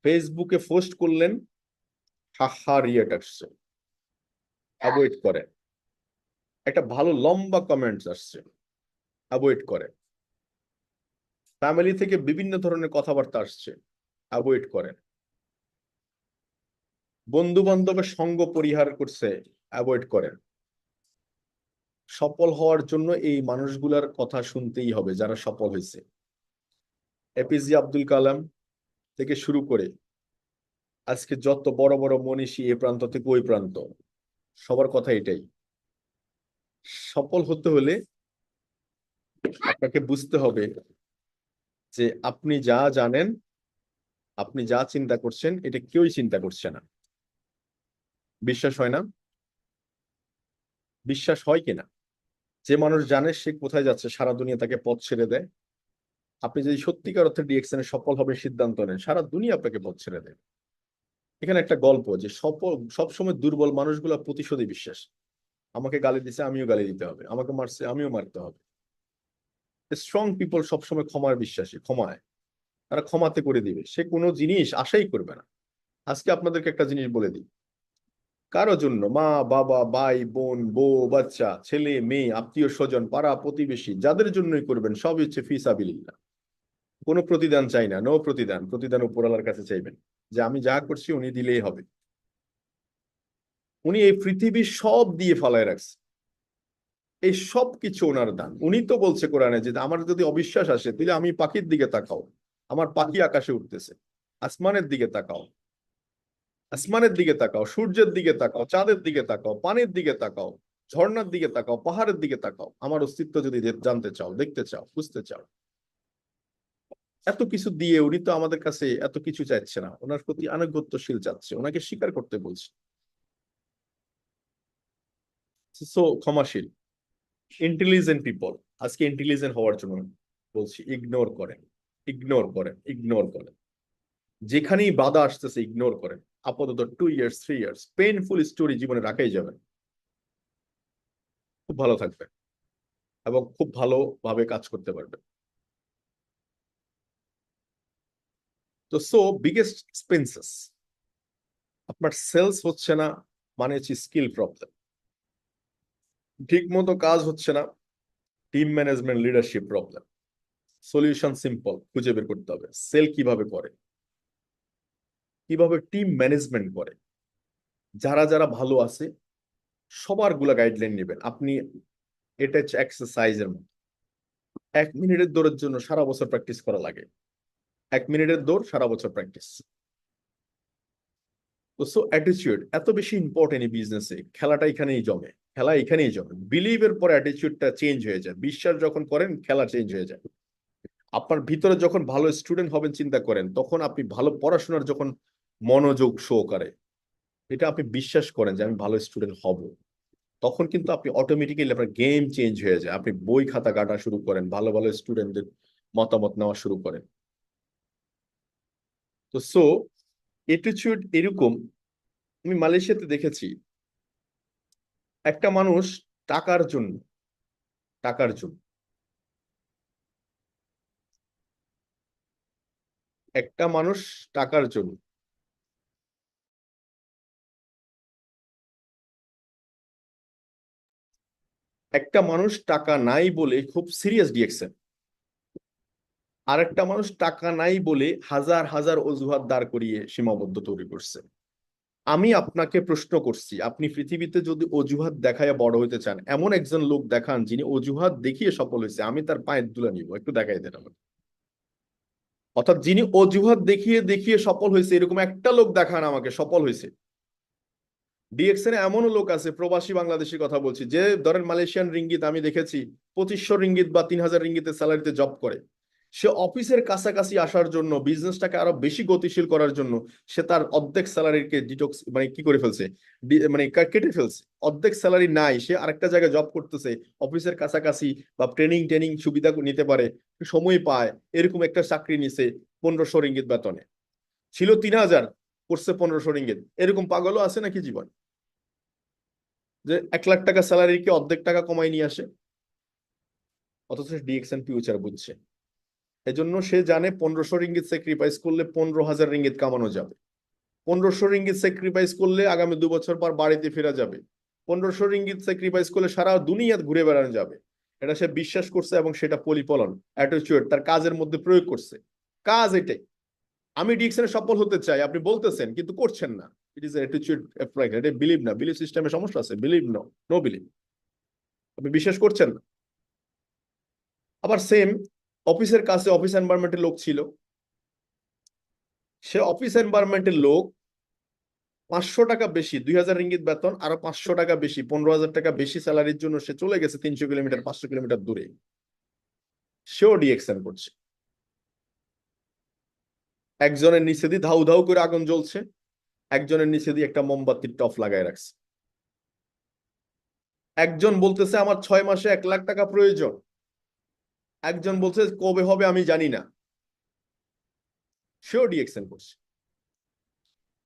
ফেসবুকে পোস্ট করলেন, হাহা রিয়েট আসছে, অ্যাভয়েড করেন। একটা ভালো লম্বা কমেন্টস আসছে, অ্যাভয়েড করেন। ফ্যামিলি থেকে বিভিন্ন ধরনের কথাবার্তা আসছে, অ্যাভয়েড করেন। বন্ধু বান্ধবের সঙ্গ পরিহার করছে, অ্যাভয়েড করেন। সফল হওয়ার জন্য এই মানুষগুলার কথা শুনতেই হবে যারা সফল হয়েছে। এপিজে আব্দুল কালাম থেকে শুরু করে আজকে যত বড় বড় মনীষী, এ প্রান্ত থেকে ওই প্রান্ত, সবার কথা এটাই। সফল হতে হলে আপনাকে বুঝতে হবে যে আপনি যা জানেন, আপনি যা চিন্তা করছেন, এটা কেউই চিন্তা করছে না। বিশ্বাস হয় না? বিশ্বাস হয় কিনা? যে মানুষ জানে সে কোথায় যাচ্ছে, সারা দুনিয়া তাকে পথ ছেড়ে দেয়। আপনি যদি সত্যিকার অর্থে ডিএক্সএন সফল হবে সিদ্ধান্ত নেন, সারা দুনিয়া আপনাকে পথ ছেড়ে দেয়। এখানে একটা গল্প, যে সবসময় দুর্বল মানুষগুলো প্রতিশোধী বিশ্বাস। আমাকে গালি দিছে, আমিও গালি দিতে হবে, আমাকে মারছে, আমিও মারতে হবে। স্ট্রং পিপল সবসময় ক্ষমার বিশ্বাসী, ক্ষমায় তারা ক্ষমাতে করে দিবে, সে কোনো জিনিস আশাই করবে না। আজকে আপনাদেরকে একটা জিনিস বলে দিই, কারো জন্য মা বাবা, ভাই বোন, বউ বাচ্চা, ছেলে মেয়ে, আত্মীয় স্বজন, পাড়া প্রতিবেশী, যাদের জন্যই করবেন সবই হচ্ছে ফি সাবিলিল্লাহ। কোনো প্রতিদান চাই না, নো প্রতিদান। প্রতিদান উপরওয়ালার কাছে চাইবেন, যে আমি যা করছি উনি দিলেই হবে। উনি এই পৃথিবীর সব দিয়ে ফালায় রাখছে, এই সব কিছু ওনার দান। উনি তো বলছে কোরআনে যে আমার যদি অবিশ্বাস আসে তাহলে আমি পাখির দিকে তাকাও, আমার পাখি আকাশে উঠতেছে। আসমানের দিকে তাকাও, আসমানের দিকে তাকাও, সূর্যের দিকে তাকাও, চাঁদের দিকে তাকাও, পানির দিকে তাকাও, ঝর্ণার দিকে তাকাও, পাহাড়ের দিকে তাকাও। আমার অস্তিত্ব যদি জানতে চাও, দেখতে চাও, বুঝতে চাও, এত কিছু দিয়ে উনি তো আমাদের কাছে এত কিছু চাইছে না, ওনার প্রতি আনুগত্যশীল চাচ্ছে, ওনাকে স্বীকার করতে বলছে। সো ক্ষমাশীল, ইন্টেলিজেন্ট পিপল। আজকে ইন্টেলিজেন্ট হওয়ার জন্য বলছি, ইগনোর করেন, ইগনোর করেন, ইগনোর করেন। যেখানেই বাধা আসতেছে ইগনোর করেন। আপাতত 2 ইয়ার্স 3 ইয়ার্স পেইনফুল স্টোরি জীবনে রাখাই যাবেন। খুব ভালো থাকবেন এবং খুব ভালোভাবে কাজ করতে পারবেন। তো বিগেস্ট এক্সপেন্সেস, আপনার সেলস হচ্ছে না, মানে হচ্ছে স্কিল প্রবলেম। ঠিক মতো কাজ হচ্ছে না, team management, leadership problem. Solution simple, খুঁজে বের করতে হবে সেল কিভাবে করে, কিভাবে টিম ম্যানেজমেন্ট করে। যারা যারা ভালো আছে সবার গুলা গাইডলাইন নেবেন আপনি। এটা হচ্ছে এক্সারসাইজের মতো। 1 মিনিটের দৌড়ের জন্য সারা বছর প্র্যাকটিস করা লাগে। 1 মিনিটের দৌড়, সারা বছর প্র্যাকটিস। তো অ্যাটিটিউড এত বেশি ইম্পর্টেন্ট এই বিজনেসে। খেলাটা এখানেই জমে, খেলা এখানেই জমে। বিলিভের পরে অ্যাটিটিউডটা চেঞ্জ হয়ে যায়। বিশ্বাস যখন করেন, খেলা চেঞ্জ হয়ে যায়। আপনার ভিতরে যখন ভালো স্টুডেন্ট হবেন চিন্তা করেন, তখন আপনি ভালো পড়াশোনার যখন মনোযোগ শো করে, এটা আপনি বিশ্বাস করেন যে আমি ভালো স্টুডেন্ট হব, তখন কিন্তু আপনি অটোমেটিক্যালি আপনার গেম চেঞ্জ হয়ে যায়। আপনি বই খাতা কাটা শুরু করেন, ভালো ভালো স্টুডেন্টদের মতামত নেওয়া শুরু করেন। তো সো অ্যাটিটিউড এরকম। আমি মালয়েশিয়াতে দেখেছি একটা মানুষ টাকার জন্য, টাকার জন্য একটা মানুষ টাকার জন্য একটা মানুষ টাকা নাই বলে খুব সিরিয়াস ডিএকশন, আর একটা মানুষ টাকা নাই বলে হাজার হাজার অজুহাত দাঁড় করিয়ে সীমাবদ্ধ তৈরি করছে। আমি আপনাকে প্রশ্ন করছি, আপনি পৃথিবীতে যদি অজুহাত দেখায় বড় হইতে চান, এমন একজন লোক দেখান যিনি অজুহাত দেখিয়ে সফল হয়েছে, আমি তার পায়ের ধুলা নিব, একটু দেখাই দেন আমাকে। অর্থাৎ যিনি অজুহাত দেখিয়ে দেখিয়ে সফল হয়েছে, এরকম একটা লোক দেখান আমাকে সফল হয়েছে। ডিএক্সএন এমনও লোক আছে, প্রবাসী বাংলাদেশী কথা বলছি, যে ধরেন মালয়েশিয়ান রিঙ্গিত আমি দেখেছি 2500 রিঙ্গিত বা 3000 রিঙ্গিতের স্যালারিতে জব করে। সে অফিসের কাছাকাছি আসার জন্য, বিজনেসটাকে আরো বেশি গতিশীল করার জন্য সে তার অর্ধেক স্যালারিকে ডিটক্স মানে কি করে ফেলছে, মানে কেটে ফেলছে। অর্ধেক স্যালারি নাই, সে আরেকটা জায়গায় জব করতেছে অফিসের কাছাকাছি, বা ট্রেনিং ট্রেনিং সুবিধা নিতে পারে, সময় পায়, এরকম একটা চাকরি নিছে 1500 রিঙ্গিত বেতনে। ছিল 3000, করছে 1500 রিঙ্গিত। এরকম পাগলও আছে নাকি জীবন, যে 1 লাখ টাকা স্যালারিকে অর্ধেক টাকা কমাই নিয়ে আসে? অথচ ডিএক্সএন ফিউচার বুঝছে। এজন্য সে জানে 1500 রিঙ্গিত স্যাক্রিফাইস করলে 15,000 রিঙ্গিত কামানো যাবে। 1500 রিঙ্গিত স্যাক্রিফাইস করলে আগামী 2 বছর পর বাড়িতে ফেরা যাবে। 1500 রিঙ্গিত স্যাক্রিফাইস করলে সারা দুনিয়া ঘুরে বেড়ানো যাবে। এটা সে বিশ্বাস করছে এবং সেটা পলিপলন অ্যাটিটিউড তার কাজের মধ্যে প্রয়োগ করছে। কাজ এটাই। আমি ডিএক্সএন সফল হতে চাই আপনি বলতেছেন, কিন্তু করছেন না। ইট ইজ অ্যাটিটিউড অ্যাপ্লাই, এটা বিলিভ না, বিলিভ সিস্টেমে সমস্যা আছে, বিলিভ নো, নো বিলিভ। আপনি বিশ্বাস করছেন না। আবার সেম অফিসের কাছে অফিস এনভায়রনমেন্টের লোক ছিল, সে অফিস এনভায়রনমেন্টের লোক 500 টাকা বেশি, 2000 রিঙ্গিত বেতন, আরো 500 টাকা বেশি, 15,000 টাকা বেশি স্যালারির জন্য সে চলে গেছে 300 কিলোমিটার 500 কিলোমিটার দূরে। সেও ডিএক্সএন করছে। একজনের নিচে দিয়ে ধাউ ধাউ করে আগুন জ্বলছে, একজনের নিচে দিয়ে একটা মোমবাতির টফ লাগায় রাখছে। একজন বলতেছে আমার 6 মাসে 1 লাখ টাকা প্রয়োজন, একজন বলছে কবে হবে আমি জানি না, সেও ডিএক্সএন করছে।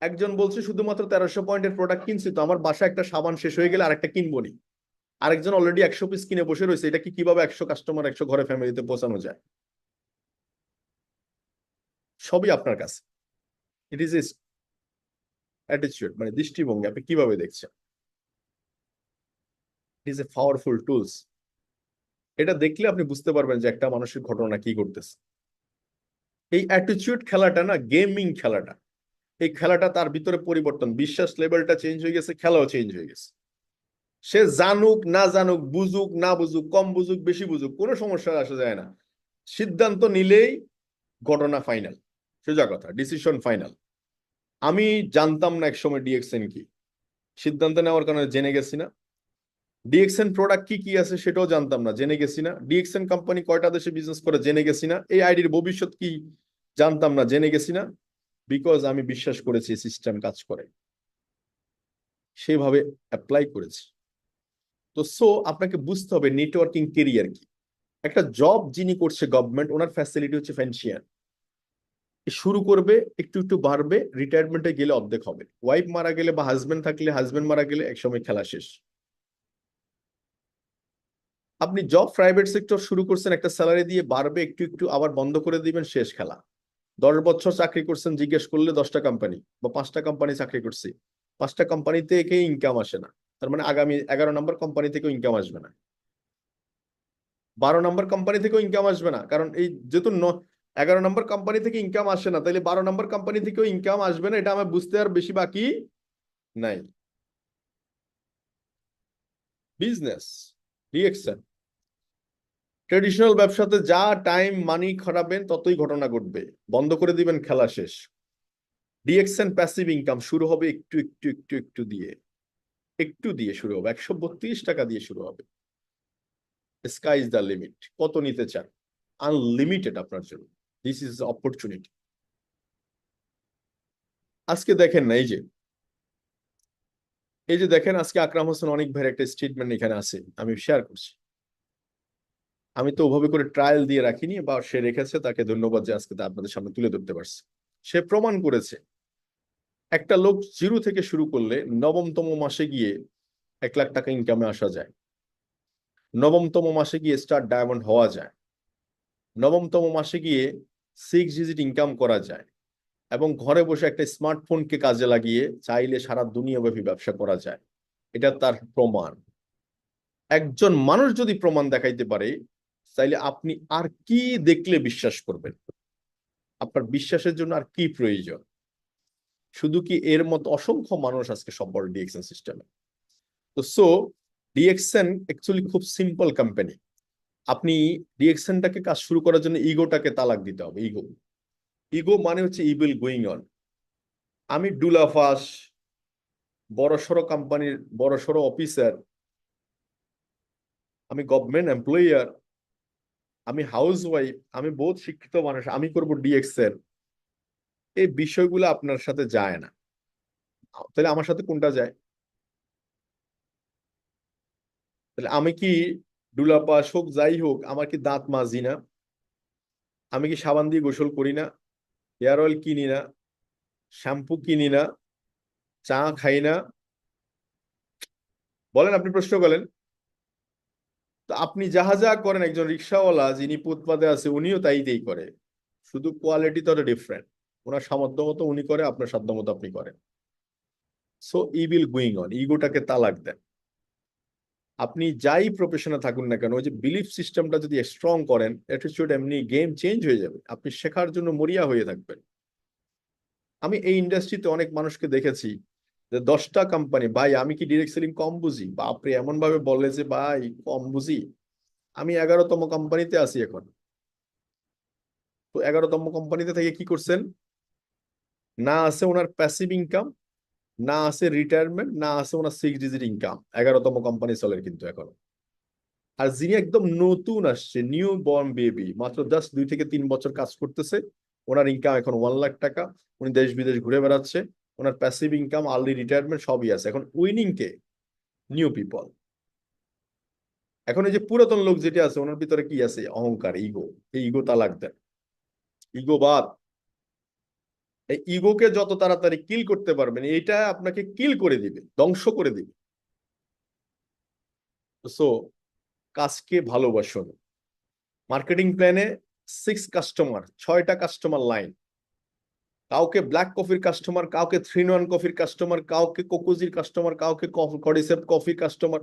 একজন বলছে শুধুমাত্র 1300 পয়েন্টের প্রোডাক্ট কিনছি তো, আমার বাসায় একটা সাবান শেষ হয়ে গেলে আরেকটা কিনবো নি। আরেকজন অলরেডি 100 পিস কিনে বসে রয়েছে, এটা কি কিভাবে 100 কাস্টমার 100 ঘরে ফ্যামিলিতে পৌঁছানো যায়? সবই আপনার কাছে। ইট ইজ অ্যাটিটিউড, মানে দৃষ্টিভঙ্গি, আপনি কিভাবে দেখছেন। ইট ইজ এ পাওয়ারফুল টুলস। এটা দেখলে আপনি বুঝতে পারবেন যে একটা মানুষের ঘটনা কি করতেছে। এই অ্যাটিটিউড খেলাটা না, গেমিং খেলাটা, এই খেলাটা তার ভিতরে পরিবর্তন, বিশ্বাস লেভেলটা চেঞ্জ হয়ে গেছে, খেলাও চেঞ্জ হয়ে গেছে। সে জানুক না জানুক, বুঝুক না বুঝুক, কম বুঝুক বেশি বুঝুক, কোনো সমস্যা আসা যায় না। সিদ্ধান্ত নিলেই ঘটনা ফাইনাল, সোজা কথা, ডিসিশন ফাইনাল। আমি জানতাম না একসময় ডিএক্সএন কি, সিদ্ধান্ত নেওয়ার কারণে জেনে গেছি না। ডিএক্সএন প্রোডাক্ট কি কি আছে সেটাও জানতাম না, জেনে গেছি না। ডিএক্সএন কোম্পানি কয়টা দেশে বিজনেস করে জেনে গেছি না। এই আইডির ভবিষ্যৎ কি জানতাম না, জেনে গেছি না। বিকজ আমি বিশ্বাস করেছি সিস্টেম কাজ করে, সেভাবে অ্যাপ্লাই করেছি। তো সো আপনাকে বুঝতে হবে নেটওয়ার্কিং কেরিয়ার কি। একটা জব যিনি করছে গভর্নমেন্ট, ওনার ফ্যাসিলিটি হচ্ছে ফেন্সিয়ান। শুরু করবে একটু একটু বাড়বে, রিটায়ারমেন্টে গেলে অর্ধেক হবে, ওয়াইফ মারা গেলে বা হাজবেন্ড থাকলে, হাজবেন্ড মারা গেলে একসময় খেলা শেষ। আপনি জব প্রাইভেট সেক্টর শুরু করছেন একটা স্যালারি দিয়ে, বাড়বে একটু একটু, আবার বন্ধ করে দিবেন, শেষ খেলা। 10 বছর চাকরি করছেন, জিজ্ঞেস করলে 10টা কোম্পানি বা 5টা কোম্পানি চাকরি করছি, 5টা কোম্পানিতে একে ইনকাম আসে না, তার মানে আগামী 11 নম্বর কোম্পানি থেকেও ইনকাম আসবে না, 12 নম্বর কোম্পানি থেকেও ইনকাম আসবে না। কারণ এই যেহেতু 11 নম্বর কোম্পানি থেকে ইনকাম আসে না, তাহলে 12 নম্বর কোম্পানি থেকেও ইনকাম আসবে না, এটা আমার বুঝতে আর বেশি বাকি নাই। বিজনেস, রিয়েকশন, ট্রেডিশনাল ব্যবসাতে যা টাইম মানি খাটাবেন ততই ঘটনা ঘটবে, বন্ধ করে দিবেন, খেলা শেষ। ডিএক্সএন প্যাসিভ ইনকাম শুরু হবে একটু একটু একটু একটু দিয়ে, একটু দিয়ে শুরু হবে, 132 টাকা দিয়ে শুরু হবে। স্কাই ইজ দ্য লিমিট, কত নিতে চান, আনলিমিটেড আপনার জন্য। This is opportunity. আজকে দেখেন না, এই যে দেখেন, আজকে আকরাম হোসেন অনেক ভাইয়ের একটা স্টেটমেন্ট এখানে আছে, আমি শেয়ার করছি। আমি তো ওভাবে করে ট্রায়াল দিয়ে রাখিনি, বা সে রেখেছে, তাকে ধন্যবাদ যে আজকে তা আপনাদের সামনে তুলে ধরতে পারছি। সে প্রমাণ করেছে একটা লোক জিরো থেকে শুরু করলে নবমতম মাসে গিয়ে 1 লাখ টাকা ইনকামে আসা যায়, নবমতম মাসে গিয়ে স্টার ডায়মন্ড হওয়া যায়, নবমতম মাসে গিয়ে 6 ডিজিট ইনকাম করা যায়, এবং ঘরে বসে একটা স্মার্টফোনকে কাজে লাগিয়ে চাইলে সারা দুনিয়াব্যাপী ব্যবসা করা যায়। এটা তার প্রমাণ। একজন মানুষ যদি প্রমাণ দেখাইতে পারে, তাইলে আপনি আর কি দেখলে বিশ্বাস করবেন? আপনার বিশ্বাসের জন্য আর কি প্রয়োজন? শুধু কি এর মতো অসংখ্য মানুষ আজকে সফল ডিএক্সএন সিস্টেমে। তো ডিএক্সএন অ্যাকচুয়ালি খুব সিম্পল কোম্পানি। আপনি ডিএক্সএনটাকে কাজ শুরু করার জন্য ইগোটাকে তালাক দিতে হবে। ইগো, ইগো মানে হচ্ছে ইভিল গোয়িং অন। আমি ডুলাফাস, বড়সড় কোম্পানির বড়সড় অফিসার, আমি গভর্নমেন্ট এমপ্লয়ার, আমি হাউস ওয়াইফ, আমি বহুত শিক্ষিত মানুষ, আমি করব ডিএক্সএন, এই বিষয়গুলো আপনার সাথে যায় না। তাহলে আমার সাথে কোনটা যায়? তাহলে আমি কি ডুলাপাস হোক যাই হোক, আমার কি দাঁত মাজি না? আমি কি সাবান দিয়ে গোসল করি না? হেয়ার অয়েল কিনি না? শ্যাম্পু কিনি না? চা খাই না? বলেন, আপনি প্রশ্ন করেন তো। আপনি যাহা যা করেন, একজন রিক্সাওয়ালা যিনি ফুটপাতে আছে উনিও তাই করে, শুধু কোয়ালিটি তো ডিফারেন্ট। ওনার সামর্থ্য মতো উনি করে, আপনার সাধ্য মতো আপনি করেন। সো ইভিল গোয়িং অন, ইগোটাকে তালাক দেন। আপনি যাই প্রফেশনে থাকুন না কেন, ওই যে বিলিফ সিস্টেমটা যদি স্ট্রং করেন, অ্যাটিটিউড, এমনি গেম চেঞ্জ হয়ে যাবে। আপনি শেখার জন্য মরিয়া হয়ে থাকবেন। আমি এই ইন্ডাস্ট্রিতে অনেক মানুষকে দেখেছি যে 10টা কোম্পানি, ভাই আমি কি ডিরেক্ট সেলিং কম বুঝি? বাপরে, এমন ভাবে বলে যে ভাই কম বুঝি। আমি 11তম কোম্পানিতে আছি এখন। তো 11তম কোম্পানিতে থেকে কি করছেন? না আছে ওনার প্যাসিভ ইনকাম, না আছে রিটায়ারমেন্ট, না আছে ওনার 6 ডিজিট ইনকাম। 11তম কোম্পানি চলে কিন্তু এখন। আর যিনি একদম নতুন আসছে, নিউ বর্ন বেবি, মাত্র জাস্ট 2 থেকে 3 বছর কাজ করতেছে, ওনার ইনকাম এখন 1 লাখ টাকা। উনি দেশ বিদেশ ঘুরে বেড়াচ্ছে, ওনার প্যাসিভ ইনকাম, আর্লি রিটায়ারমেন্ট সবই আছে। এখন উইনিং কে? New people. এখন এই যে পুরাতন লোক যেটা আছে, ওনার ভিতরে কি আছে? অহংকার, ইগো। এই ইগো তালাক দেন, ইগো বাদ। এই ইগোকে যত তাড়াতাড়ি কিল করতে পারবেন, এটা আপনাকে কিল করে দিবে, ধ্বংস করে দিবে। সো কাজকে ভালোবাসুন। মার্কেটিং প্ল্যানে 6 কাস্টমার, 6টা কাস্টমার লাইন। কাউকে ব্ল্যাক কফির কাস্টমার, কাউকে 3-in-1 কফির কাস্টমার, কাউকে কোকোজির কাস্টমার, কাউকে কডিসেপ কফির কাস্টমার,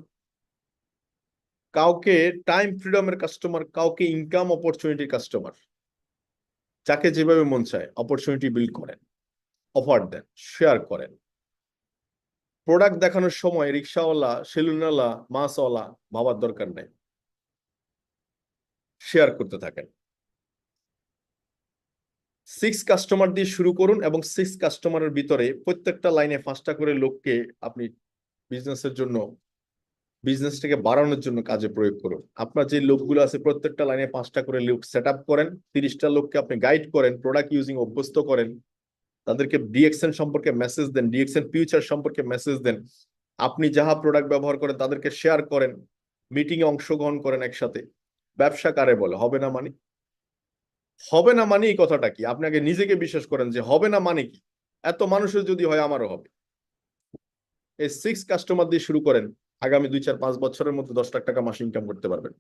কাউকে টাইম ফ্রিডমের কাস্টমার, কাউকে ইনকাম অপরচুনিটির কাস্টমার। যাকে যেভাবে মন চায় অপরচুনিটি বিল্ড করেন, অফার দেন, শেয়ার করেন। প্রোডাক্ট দেখানোর সময় রিক্সাওয়ালা, সেলুনওয়ালা, মাছওয়ালা ভাবার দরকার নেই, শেয়ার করতে থাকেন। 6 কাস্টমার দিয়ে শুরু করুন, এবং 6 কাস্টমারের ভিতরে প্রত্যেকটা লাইনে 5টা করে লোককে আপনি বিজনেসের জন্য, বিজনেসটাকে বাড়ানোর জন্য কাজে প্রয়োগ করুন। আপনার যে লোকগুলো আছে প্রত্যেকটা লাইনে 5টা করে লোক সেট আপ করেন। 30টা লোককে আপনি গাইড করেন, প্রোডাক্ট ইউজিং অভ্যস্ত করেন, তাদেরকে ডিএক্সএন সম্পর্কে মেসেজ দেন, ডিএক্সএন ফিউচার সম্পর্কে মেসেজ দেন। আপনি যাহা প্রোডাক্ট ব্যবহার করেন তাদেরকে শেয়ার করেন, মিটিং এ অংশগ্রহণ করেন একসাথে। ব্যবসা কারে বলে? হবে না মানে? হবে না মানে এই কথাটা কি? আপনাকে নিজেকে বিশ্বাস করেন যে হবে না মানে কি? এত মানুষের যদি হয় আমারও হবে। এই 6 কাস্টমার দিয়ে শুরু করেন, আগামী 2-4-5 বছরের মধ্যে 10 লাখ টাকা মাসে ইনকাম করতে পারবেন।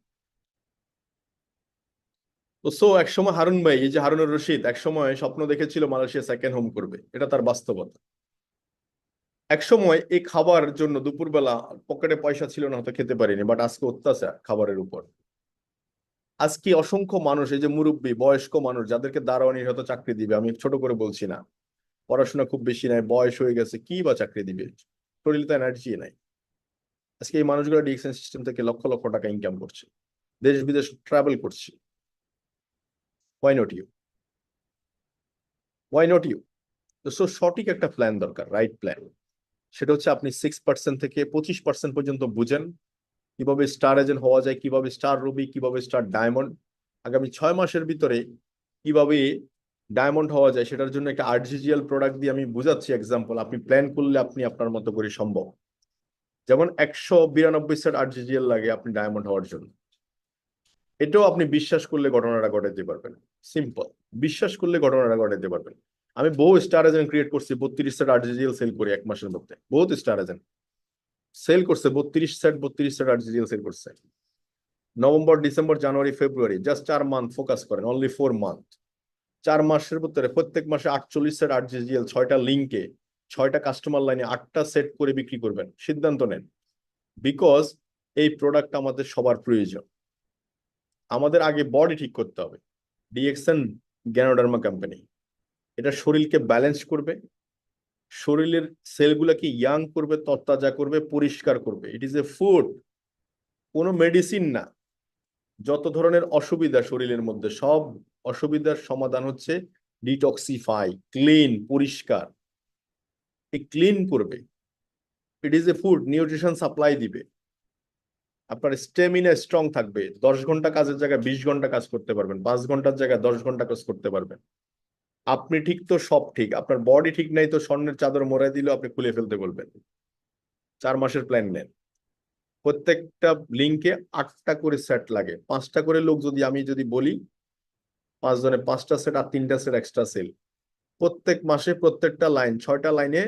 তো একসময় হারুন ভাই, এই যে হারুনুর রশিদ, একসময় স্বপ্ন দেখেছিল মালয়েশিয়া সেকেন্ড হোম করবে। এটা তার বাস্তবতা। একসময় এই খাবার জন্য দুপুরবেলা পকেটে পয়সা ছিল না, হয়তো খেতে পারিনি, বাট আজকে অত্যাচার খাবারের উপর। আজকে অসংখ্য মানুষ, এই যে মুরব্বী বয়স্ক মানুষ, যাদেরকে দারোয়ানির হয়তো চাকরি দিবে, আমি ছোট করে বলছি না, পড়াশোনা খুব বেশি নাই, বয়স হয়ে গেছে, কি বা চাকরি দিবে, শরীরে তো এনার্জি নাই। আজকে এই মানুষগুলো ডিএক্সএন সিস্টেম থেকে লক্ষ লক্ষ টাকা ইনকাম করছে, দেশ বিদেশ ট্রাভেল করছে। Why not you? Why not you? তো সঠিক একটা প্ল্যান দরকার, রাইট প্ল্যান। সেটা হচ্ছে আপনি 6% থেকে 25% পর্যন্ত বুঝেন কিভাবে স্টার এজেন্ট হওয়া যায়, কিভাবে স্টার রুবি, কিভাবে স্টার ডায়মন্ড। আগামী 6 মাসের ভিতরে কিভাবে ডায়মন্ড হওয়া যায়, সেটার জন্য একটা আর্টিফিশিয়াল প্রোডাক্ট দিয়ে আমি বুঝাচ্ছি এক্সাম্পল। আপনি প্ল্যান করলে আপনি আপনার মতো করে সম্ভব। যেমন 192 সেট আর্টিফিশিয়াল লাগে আপনি ডায়মন্ড হওয়ার জন্য। এটাও আপনি বিশ্বাস করলে ঘটনাটা ঘটাতে পারবেন। সিম্পল, বিশ্বাস করলে ঘটনাটা ঘটাতে পারবেন। আমি বহু স্টার এজেন্ট ক্রিয়েট করছি, 32 সেট আরজিজিএল সেল করি এক মাসের মধ্যে। বহুত স্টার এজেন্ট সেল করছে 32 সেট আরজিজিএল সেল করছে। নভেম্বর, ডিসেম্বর, জানুয়ারি, ফেব্রুয়ারি, জাস্ট 4 মান্থ ফোকাস করেন, অনলি 4 মান্থ। 4 মাসের ভিতরে প্রত্যেক মাসে 48 সেট আরজিজিএল, 6টা লিঙ্কে, 6টা কাস্টমার লাইনে 8টা সেট করে বিক্রি করবেন, সিদ্ধান্ত নেন। বিকজ এই প্রোডাক্ট আমাদের সবার প্রয়োজন। আমাদের আগে বডি ঠিক করতে হবে। ডিএক্সএন গ্যানোডার্মা কোম্পানি, এটা শরীরকে ব্যালেন্স করবে, শরীরের সেলগুলোকে ইয়াং করবে, তরতাজা করবে, পরিষ্কার করবে। ইট ইজ এ ফুড, কোনো মেডিসিন না। যত ধরনের অসুবিধা শরীরের মধ্যে, সব অসুবিধার সমাধান হচ্ছে ডিটক্সিফাই, ক্লিন, পরিষ্কার। এই ক্লিন করবে। ইট is A food, nutrition supply দিবে। আপনার স্টেমিনা স্ট্রং থাকবে, 10 ঘন্টা কাজের জায়গায় 20 ঘন্টা কাজ করতে পারবেন, 5 ঘন্টার জায়গায় 10 ঘন্টা কাজ করতে পারবেন। আপনি ঠিক তো সব ঠিক, আপনার বডি ঠিক নাই তো স্বর্ণের চাদর মোড়াই দিলেও আপনি খুলে ফেলতে বলবেন। 4 মাসের প্ল্যান নেন। প্রত্যেকটা লিঙ্কে 8টা করে সেট লাগে, 5টা করে লোক যদি আমি যদি বলি, 5 জনে 5টা সেট আর 3টা সেট এক্সট্রা সেল। প্রত্যেক মাসে প্রত্যেকটা লাইন, 6টা লাইনে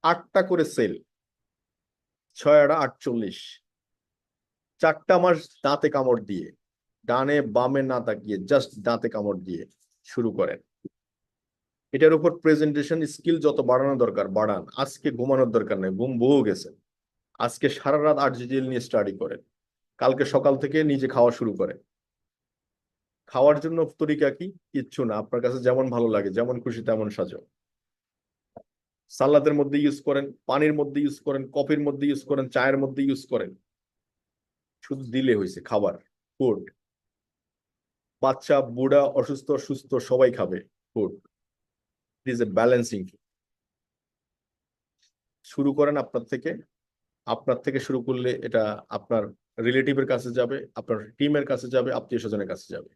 8টা করে সেল, 6 আর 8 48। 4টা মাস দাঁতে কামড় দিয়ে, ডানে বামে না তাকিয়ে জাস্ট দাঁতে কামড় দিয়ে শুরু করেন। এটার উপর প্রেজেন্টেশন স্কিল যত বাড়ানো দরকার বাড়ান। আজকে ঘুমানোর দরকার নেই, ঘুম বহু গেছে। আজকে সারা রাত আরজিজিএল নিয়ে স্টাডি করেন, কালকে সকাল থেকে নিজে খাওয়া শুরু করেন। খাওয়ার জন্য তরিকা কি? কিচ্ছু না, আপনার কাছে যেমন ভালো লাগে, যেমন খুশি তেমন সাজো। সালাদের মধ্যে ইউজ করেন, পানির মধ্যে ইউজ করেন, কফির মধ্যে ইউজ করেন, চায়ের মধ্যে ইউজ করেন। শুধু দিলে হয়েছে খাবার, ফুড। বাচ্চা, বুড়া, অসুস্থ, সুস্থ সবাই খাবে food. It is A balancing. শুরু করেন আপনার থেকে। আপনার থেকে শুরু করলে এটা আপনার রিলেটিভের কাছে যাবে, আপনার টিমের কাছে যাবে, আত্মীয় স্বজনের কাছে যাবে।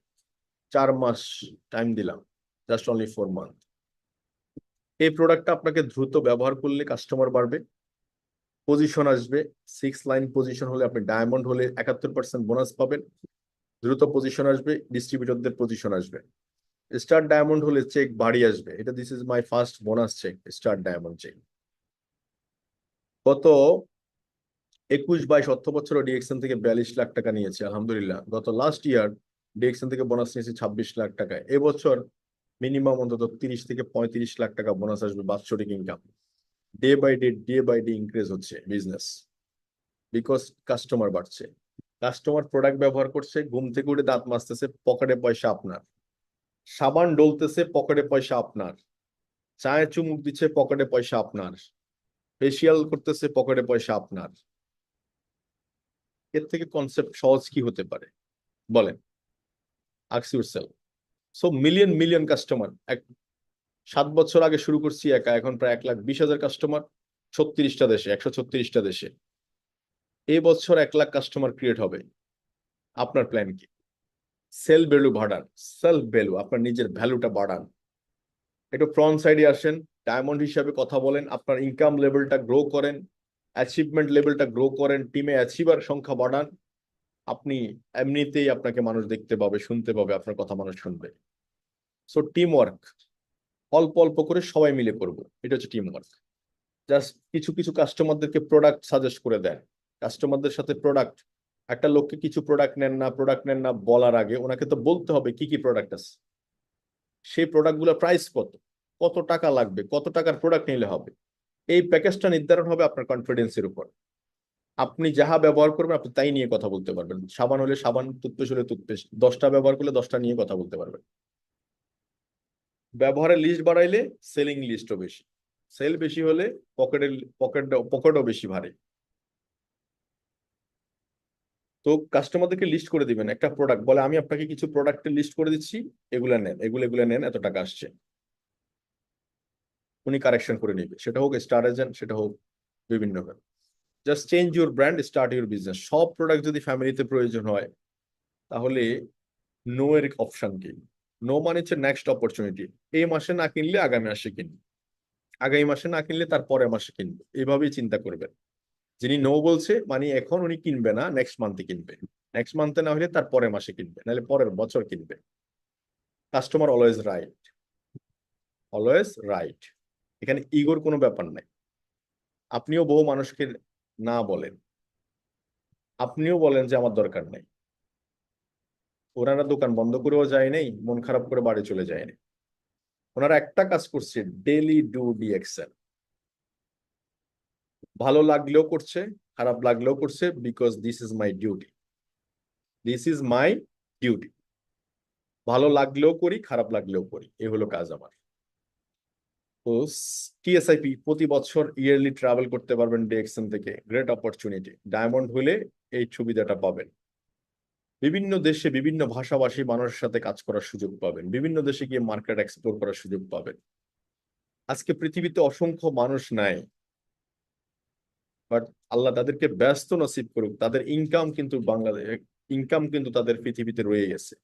4 মাস টাইম দিলাম, জাস্ট অনলি 4 মান্থ। এই প্রোডাক্টটা আপনাকে দ্রুত ব্যবহার করলে কাস্টমার বাড়বে, পজিশন আসবে। 6 লাইন পজিশন হলে, আপনি ডায়মন্ড হলে 71% বোনাস পাবেন। দ্রুত পজিশন আসবে, ডিস্ট্রিবিউটরদের পজিশন আসবে। স্টার ডায়মন্ড হলে চেক বাড়ি আসবে। এটা this is my first bonus cheque, star diamond cheque. গত 21-22 অর্থ বছরে ডিএক্সএন থেকে 42 লাখ টাকা নিয়েছি আলহামদুলিল্লাহ। গত লাস্ট ইয়ার ডিএক্সএন থেকে বোনাস নিয়েছি 26 লাখ টাকা। এবছর মিনিমাম অন্তত 30 থেকে 35 লাখ টাকা বোনাস আসবে বাৎসরিক income. Day by day increase হচ্ছে বিজনেস, বিকজ কাস্টমার বাড়ছে। কাস্টমার প্রোডাক্ট ব্যবহার করছে, ঘুম থেকে উঠে দাঁত মাজতেছে, পকেটে পয়সা আপনার। সাবান ডলতেছে, পকেটে পয়সা আপনার। চায়ে চুমুক দিচ্ছে, পকেটে পয়সা আপনার। ফেসিয়াল করতেছে, পকেটে পয়সা আপনার। এর থেকে কনসেপ্ট সহজ কি হতে পারে বলেন? Ask yourself. So million million customer. 7 বছর আগে শুরু করছি একা, এখন প্রায় 1,20,000 কাস্টমার, 36টা দেশে, 136টা দেশে। এই বছর 1 লাখ কাস্টমার ক্রিয়েট হবে। আপনার প্ল্যান কি? সেলফ ভ্যালু বাড়ান, সেলফ ভ্যালু, আপনার নিজের ভ্যালুটা বাড়ান। একটু ফ্রন্ট সাইডে আসেন, ডায়মন্ড হিসাবে কথা বলেন, আপনার ইনকাম লেভেলটা গ্রো করেন, অ্যাচিভমেন্ট লেভেলটা গ্রো করেন, টিমে অ্যাচিভার সংখ্যা বাড়ান। আপনি এমনিতেই আপনাকে মানুষ দেখতে পাবে, শুনতে পাবে, আপনার কথা মানুষ শুনবে। সো টিম ওয়ার্ক, অল্প অল্প করে সবাই মিলে করবো, এটা হচ্ছে টিম ওয়ার্ক। জাস্ট কিছু কিছু কাস্টমারদেরকে প্রোডাক্ট সাজেস্ট করে দেন। কাস্টমারদের সাথে প্রোডাক্ট, একটা লোককে কিছু প্রোডাক্ট নেন না বলার আগে ওনাকে তো বলতে হবে কি কি প্রোডাক্ট আছে, সেই প্রোডাক্টগুলোর প্রাইস কত, কত টাকা লাগবে, কত টাকার প্রোডাক্ট নিলে হবে। এই প্যাকেজটা নির্ধারণ হবে আপনার কনফিডেন্সের উপর। আপনি যাহা ব্যবহার করবেন আপনি তাই নিয়ে কথা বলতে পারবেন। সাবান হলে সাবান, টুথপেস্ট হলে টুথপেস্ট, 10টা ব্যবহার করলে 10টা নিয়ে কথা বলতে পারবেন। ব্যবহারের লিস্ট বাড়াইলে সেলিং লিস্টও বেশি। সেল বেশি হলে পকেটের পকেটও বেশি ভারী। তো কাস্টমারদেরকে লিস্ট করে দিবেন একটা প্রোডাক্ট, বলে আমি আপনাকে কিছু প্রোডাক্টের লিস্ট করে দিচ্ছি, এগুলা নেন, এগুলো নেন, এত টাকা আসছে। উনি কারেকশন করে নিবে, সেটা হোক স্টার এজেন্ট, সেটা হোক বিভিন্ন। Just change your brand, start your business. সব প্রোডাক্ট যদি ফ্যামিলিতে প্রয়োজন হয়, তাহলে নো এর অপশন কি? নো মানে হচ্ছে নেক্সট অপরচুনিটি। এই মাসে না কিনলে আগামী মাসে কিনবে, আগামী মাসে না কিনলে তার পরের মাসে কিনবে, এইভাবেই চিন্তা করবেন। যিনি নো বলছে মানে এখন উনি কিনবে না, নেক্সট মান্থে কিনবে। নেক্সট মান্থে না হলে তার পরের মাসে কিনবে, নাহলে পরের বছর কিনবে। Customer always right. Always right. এখানে ইগোর কোনো ব্যাপার নাই। আপনিও বহু মানুষকে না বলেন, আপনিও বলেন যে আমার দরকার নেই। ওনারা দোকান বন্ধ করেও যায় নাই, মন খারাপ করে বাড়ি চলে যায়নি। ওনারা একটা কাজ করছে, ডেলি ডু ডিএক্সএল। ভালো লাগলেও করছে, খারাপ লাগলেও করছে, because this is my duty. This is my duty. ভালো লাগলেও করি, খারাপ লাগলেও করি, এই হলো কাজ আমার। তো টিএসআইপি প্রতি বছর ইয়ারলি ট্রাভেল করতে পারবেন ডিএক্সএন থেকে, গ্রেট অপরচুনিটি। ডায়মন্ড হলে এই সুবিধাটা পাবেন। বিভিন্ন দেশে বিভিন্ন ভাষাভাষী মানুষের সাথে কাজ করার সুযোগ পাবেন, বিভিন্ন দেশে গিয়ে মার্কেট এক্সপ্লোর করার সুযোগ পাবেন। আজকে পৃথিবীতে অসংখ্য মানুষ নাই, বাট আল্লাহ তাদেরকে ব্যস্ত নসিব করুক, তাদের ইনকাম কিন্তু বাংলাদেশ, ইনকাম কিন্তু তাদের পৃথিবীতে রয়ে গেছে,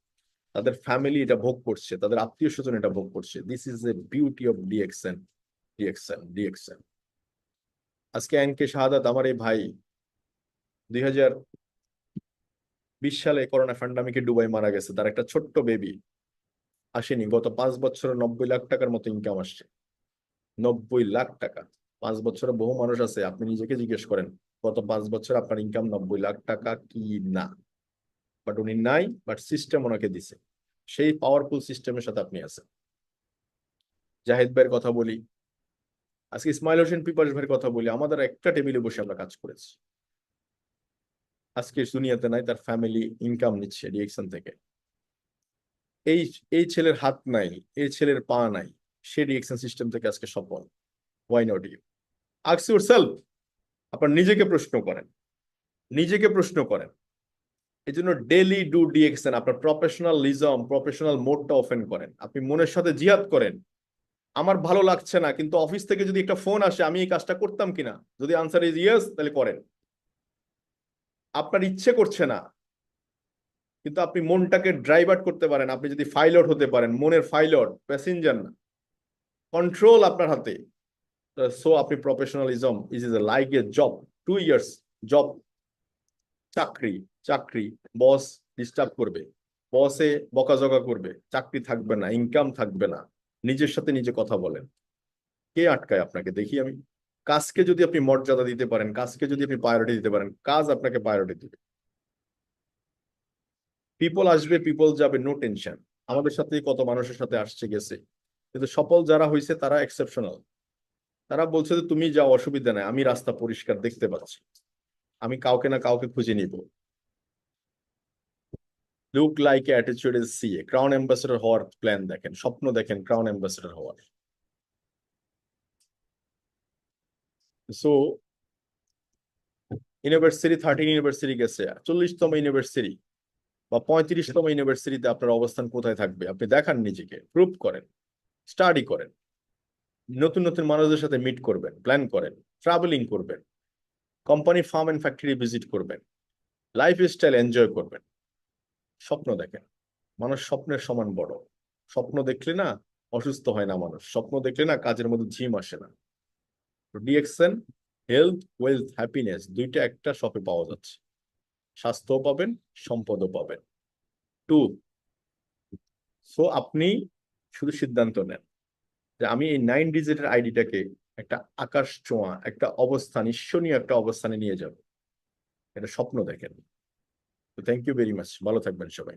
তাদের ফ্যামিলি এটা ভোগ করছে, তাদের আত্মীয় স্বজন এটা ভোগ করছে। This is A beauty of DXN, DXN, DXN. আজকে এনকে শাহাদাত আমার এই ভাই 2020 সালে করোনা প্যান্ডামিকে ডুবাই মারা গেছে, তার একটা ছোট্ট বেবি আসেনি। গত 5 বছরে 90 লাখ টাকার মতো ইনকাম আসছে। 90 লাখ টাকা। 5 বছরে বহু মানুষ আছে, আপনি নিজেকে জিজ্ঞেস করেন গত 5 বছর আপনার ইনকাম 90 লাখ টাকা কি না। বাট উনি নাই, বাট সিস্টেম ওনাকে দিছে। সেই পাওয়ারফুল সিস্টেমের সাথে আপনি আছেন। জাহিদ ভাইয়ের কথা বলি, আজকে ইসমাইল হোসেন পিপাস ভাইয়ের কথা বলি, আমাদের একটা টেবিলে বসে আমরা কাজ করেছি। আজকে দুনিয়াতে নাই, তার ফ্যামিলি ইনকাম নিচ্ছে ডিএক্সন থেকে। এই এই ছেলের হাত নাই, এই ছেলের পা নাই, সে ডিএক্সন সিস্টেম থেকে আজকে সফল। Why not you? Ask yourself. আপনার নিজেকে প্রশ্ন করেন, নিজেকে প্রশ্ন করেন। এই জন্য ডেলি ডু ডিএক্সএন, আপনার প্রফেশনালিজম, প্রফেশনাল মোডটা ওপেন করেন। আপনি মনের সাথে জিহাদ করেন, আমার ভালো লাগছে না, কিন্তু অফিস থেকে যদি একটা ফোন আসে আমি এই কাজটা করতাম কিনা, যদি আনসার ইজ ইয়েস তাহলে করেন। আপনার ইচ্ছে করছে না, কিন্তু আপনি মনটাকে ড্রাইভার্ট করতে পারেন। আপনি যদি পাইলট হতে পারেন, মনের পাইলট, প্যাসেঞ্জার না, কন্ট্রোল আপনার হাতে। সো আপনি professionalism is is like a job, 2 years job, চাকরি, চাকরি, বস ডিস্টার্ব করবে, বসে বকাঝকা করবে, চাকরি থাকবে না, ইনকাম থাকবে না। নিজের সাথে নিজে কথা বলেন, কে আটকায় আপনাকে দেখি আমি। কাজকে যদি আপনি মর্যাদা দিতে পারেন, কাজকে যদি আপনি প্রায়োরিটি দিতে পারেন, কাজ আপনাকে প্রায়োরিটি দিবে। পিপল আসবে, পিপল যাবে, নো টেনশন। আমাদের সাথে কত মানুষের সাথে আসছে গেছে, কিন্তু সফল যারা হয়েছে তারা এক্সেপশনাল। তারা বলছে যে তুমি যাও, অসুবিধা নাই, আমি রাস্তা পরিষ্কার দেখতে পাচ্ছি, আমি কাউকে না কাউকে খুঁজে নিব। Look like attitude is CA. Crown ambassador হওয়ার প্ল্যান দেখেন, স্বপ্ন দেখেন ক্রাউন অ্যাম্বাসেডর হওয়ার। সো ইউনিভার্সিটি 13 ইউনিভার্সিটি গেছে, 40তম ইউনিভার্সিটি বা 35তম ইউনিভার্সিটিতে আপনার অবস্থান কোথায় থাকবে? আপনি দেখান, নিজেকে প্রুভ করেন, স্টাডি করেন, নতুন নতুন মানুষদের সাথে মিট করবেন, প্ল্যান করেন, ট্রাভেলিং করবেন, company farm and factory visit করবেন, লাইফ স্টাইল এনজয় করবেন। স্বপ্ন দেখেন, মানুষ স্বপ্নের সমান বড়। স্বপ্ন দেখলে না অসুস্থ হয় না মানুষ, স্বপ্ন দেখলে না কাজের মধ্যে ঝিম আসে না। ডিএক্সএন, হেলথ, ওয়েলথ, হ্যাপিনেস দুইটা একটা শপে পাওয়া যাচ্ছে। স্বাস্থ্যও পাবেন, সম্পদও পাবেন। টু, সো আপনি শুধু সিদ্ধান্ত নেন যে আমি এই 9 ডিজিটের আইডিটাকে একটা আকাশ ছোঁয়া একটা অবস্থান, ঈশ্বনীয় একটা অবস্থানে নিয়ে যাব। এটা স্বপ্ন দেখেন। তো থ্যাংক ইউ ভেরি মাচ, ভালো থাকবেন সবাই।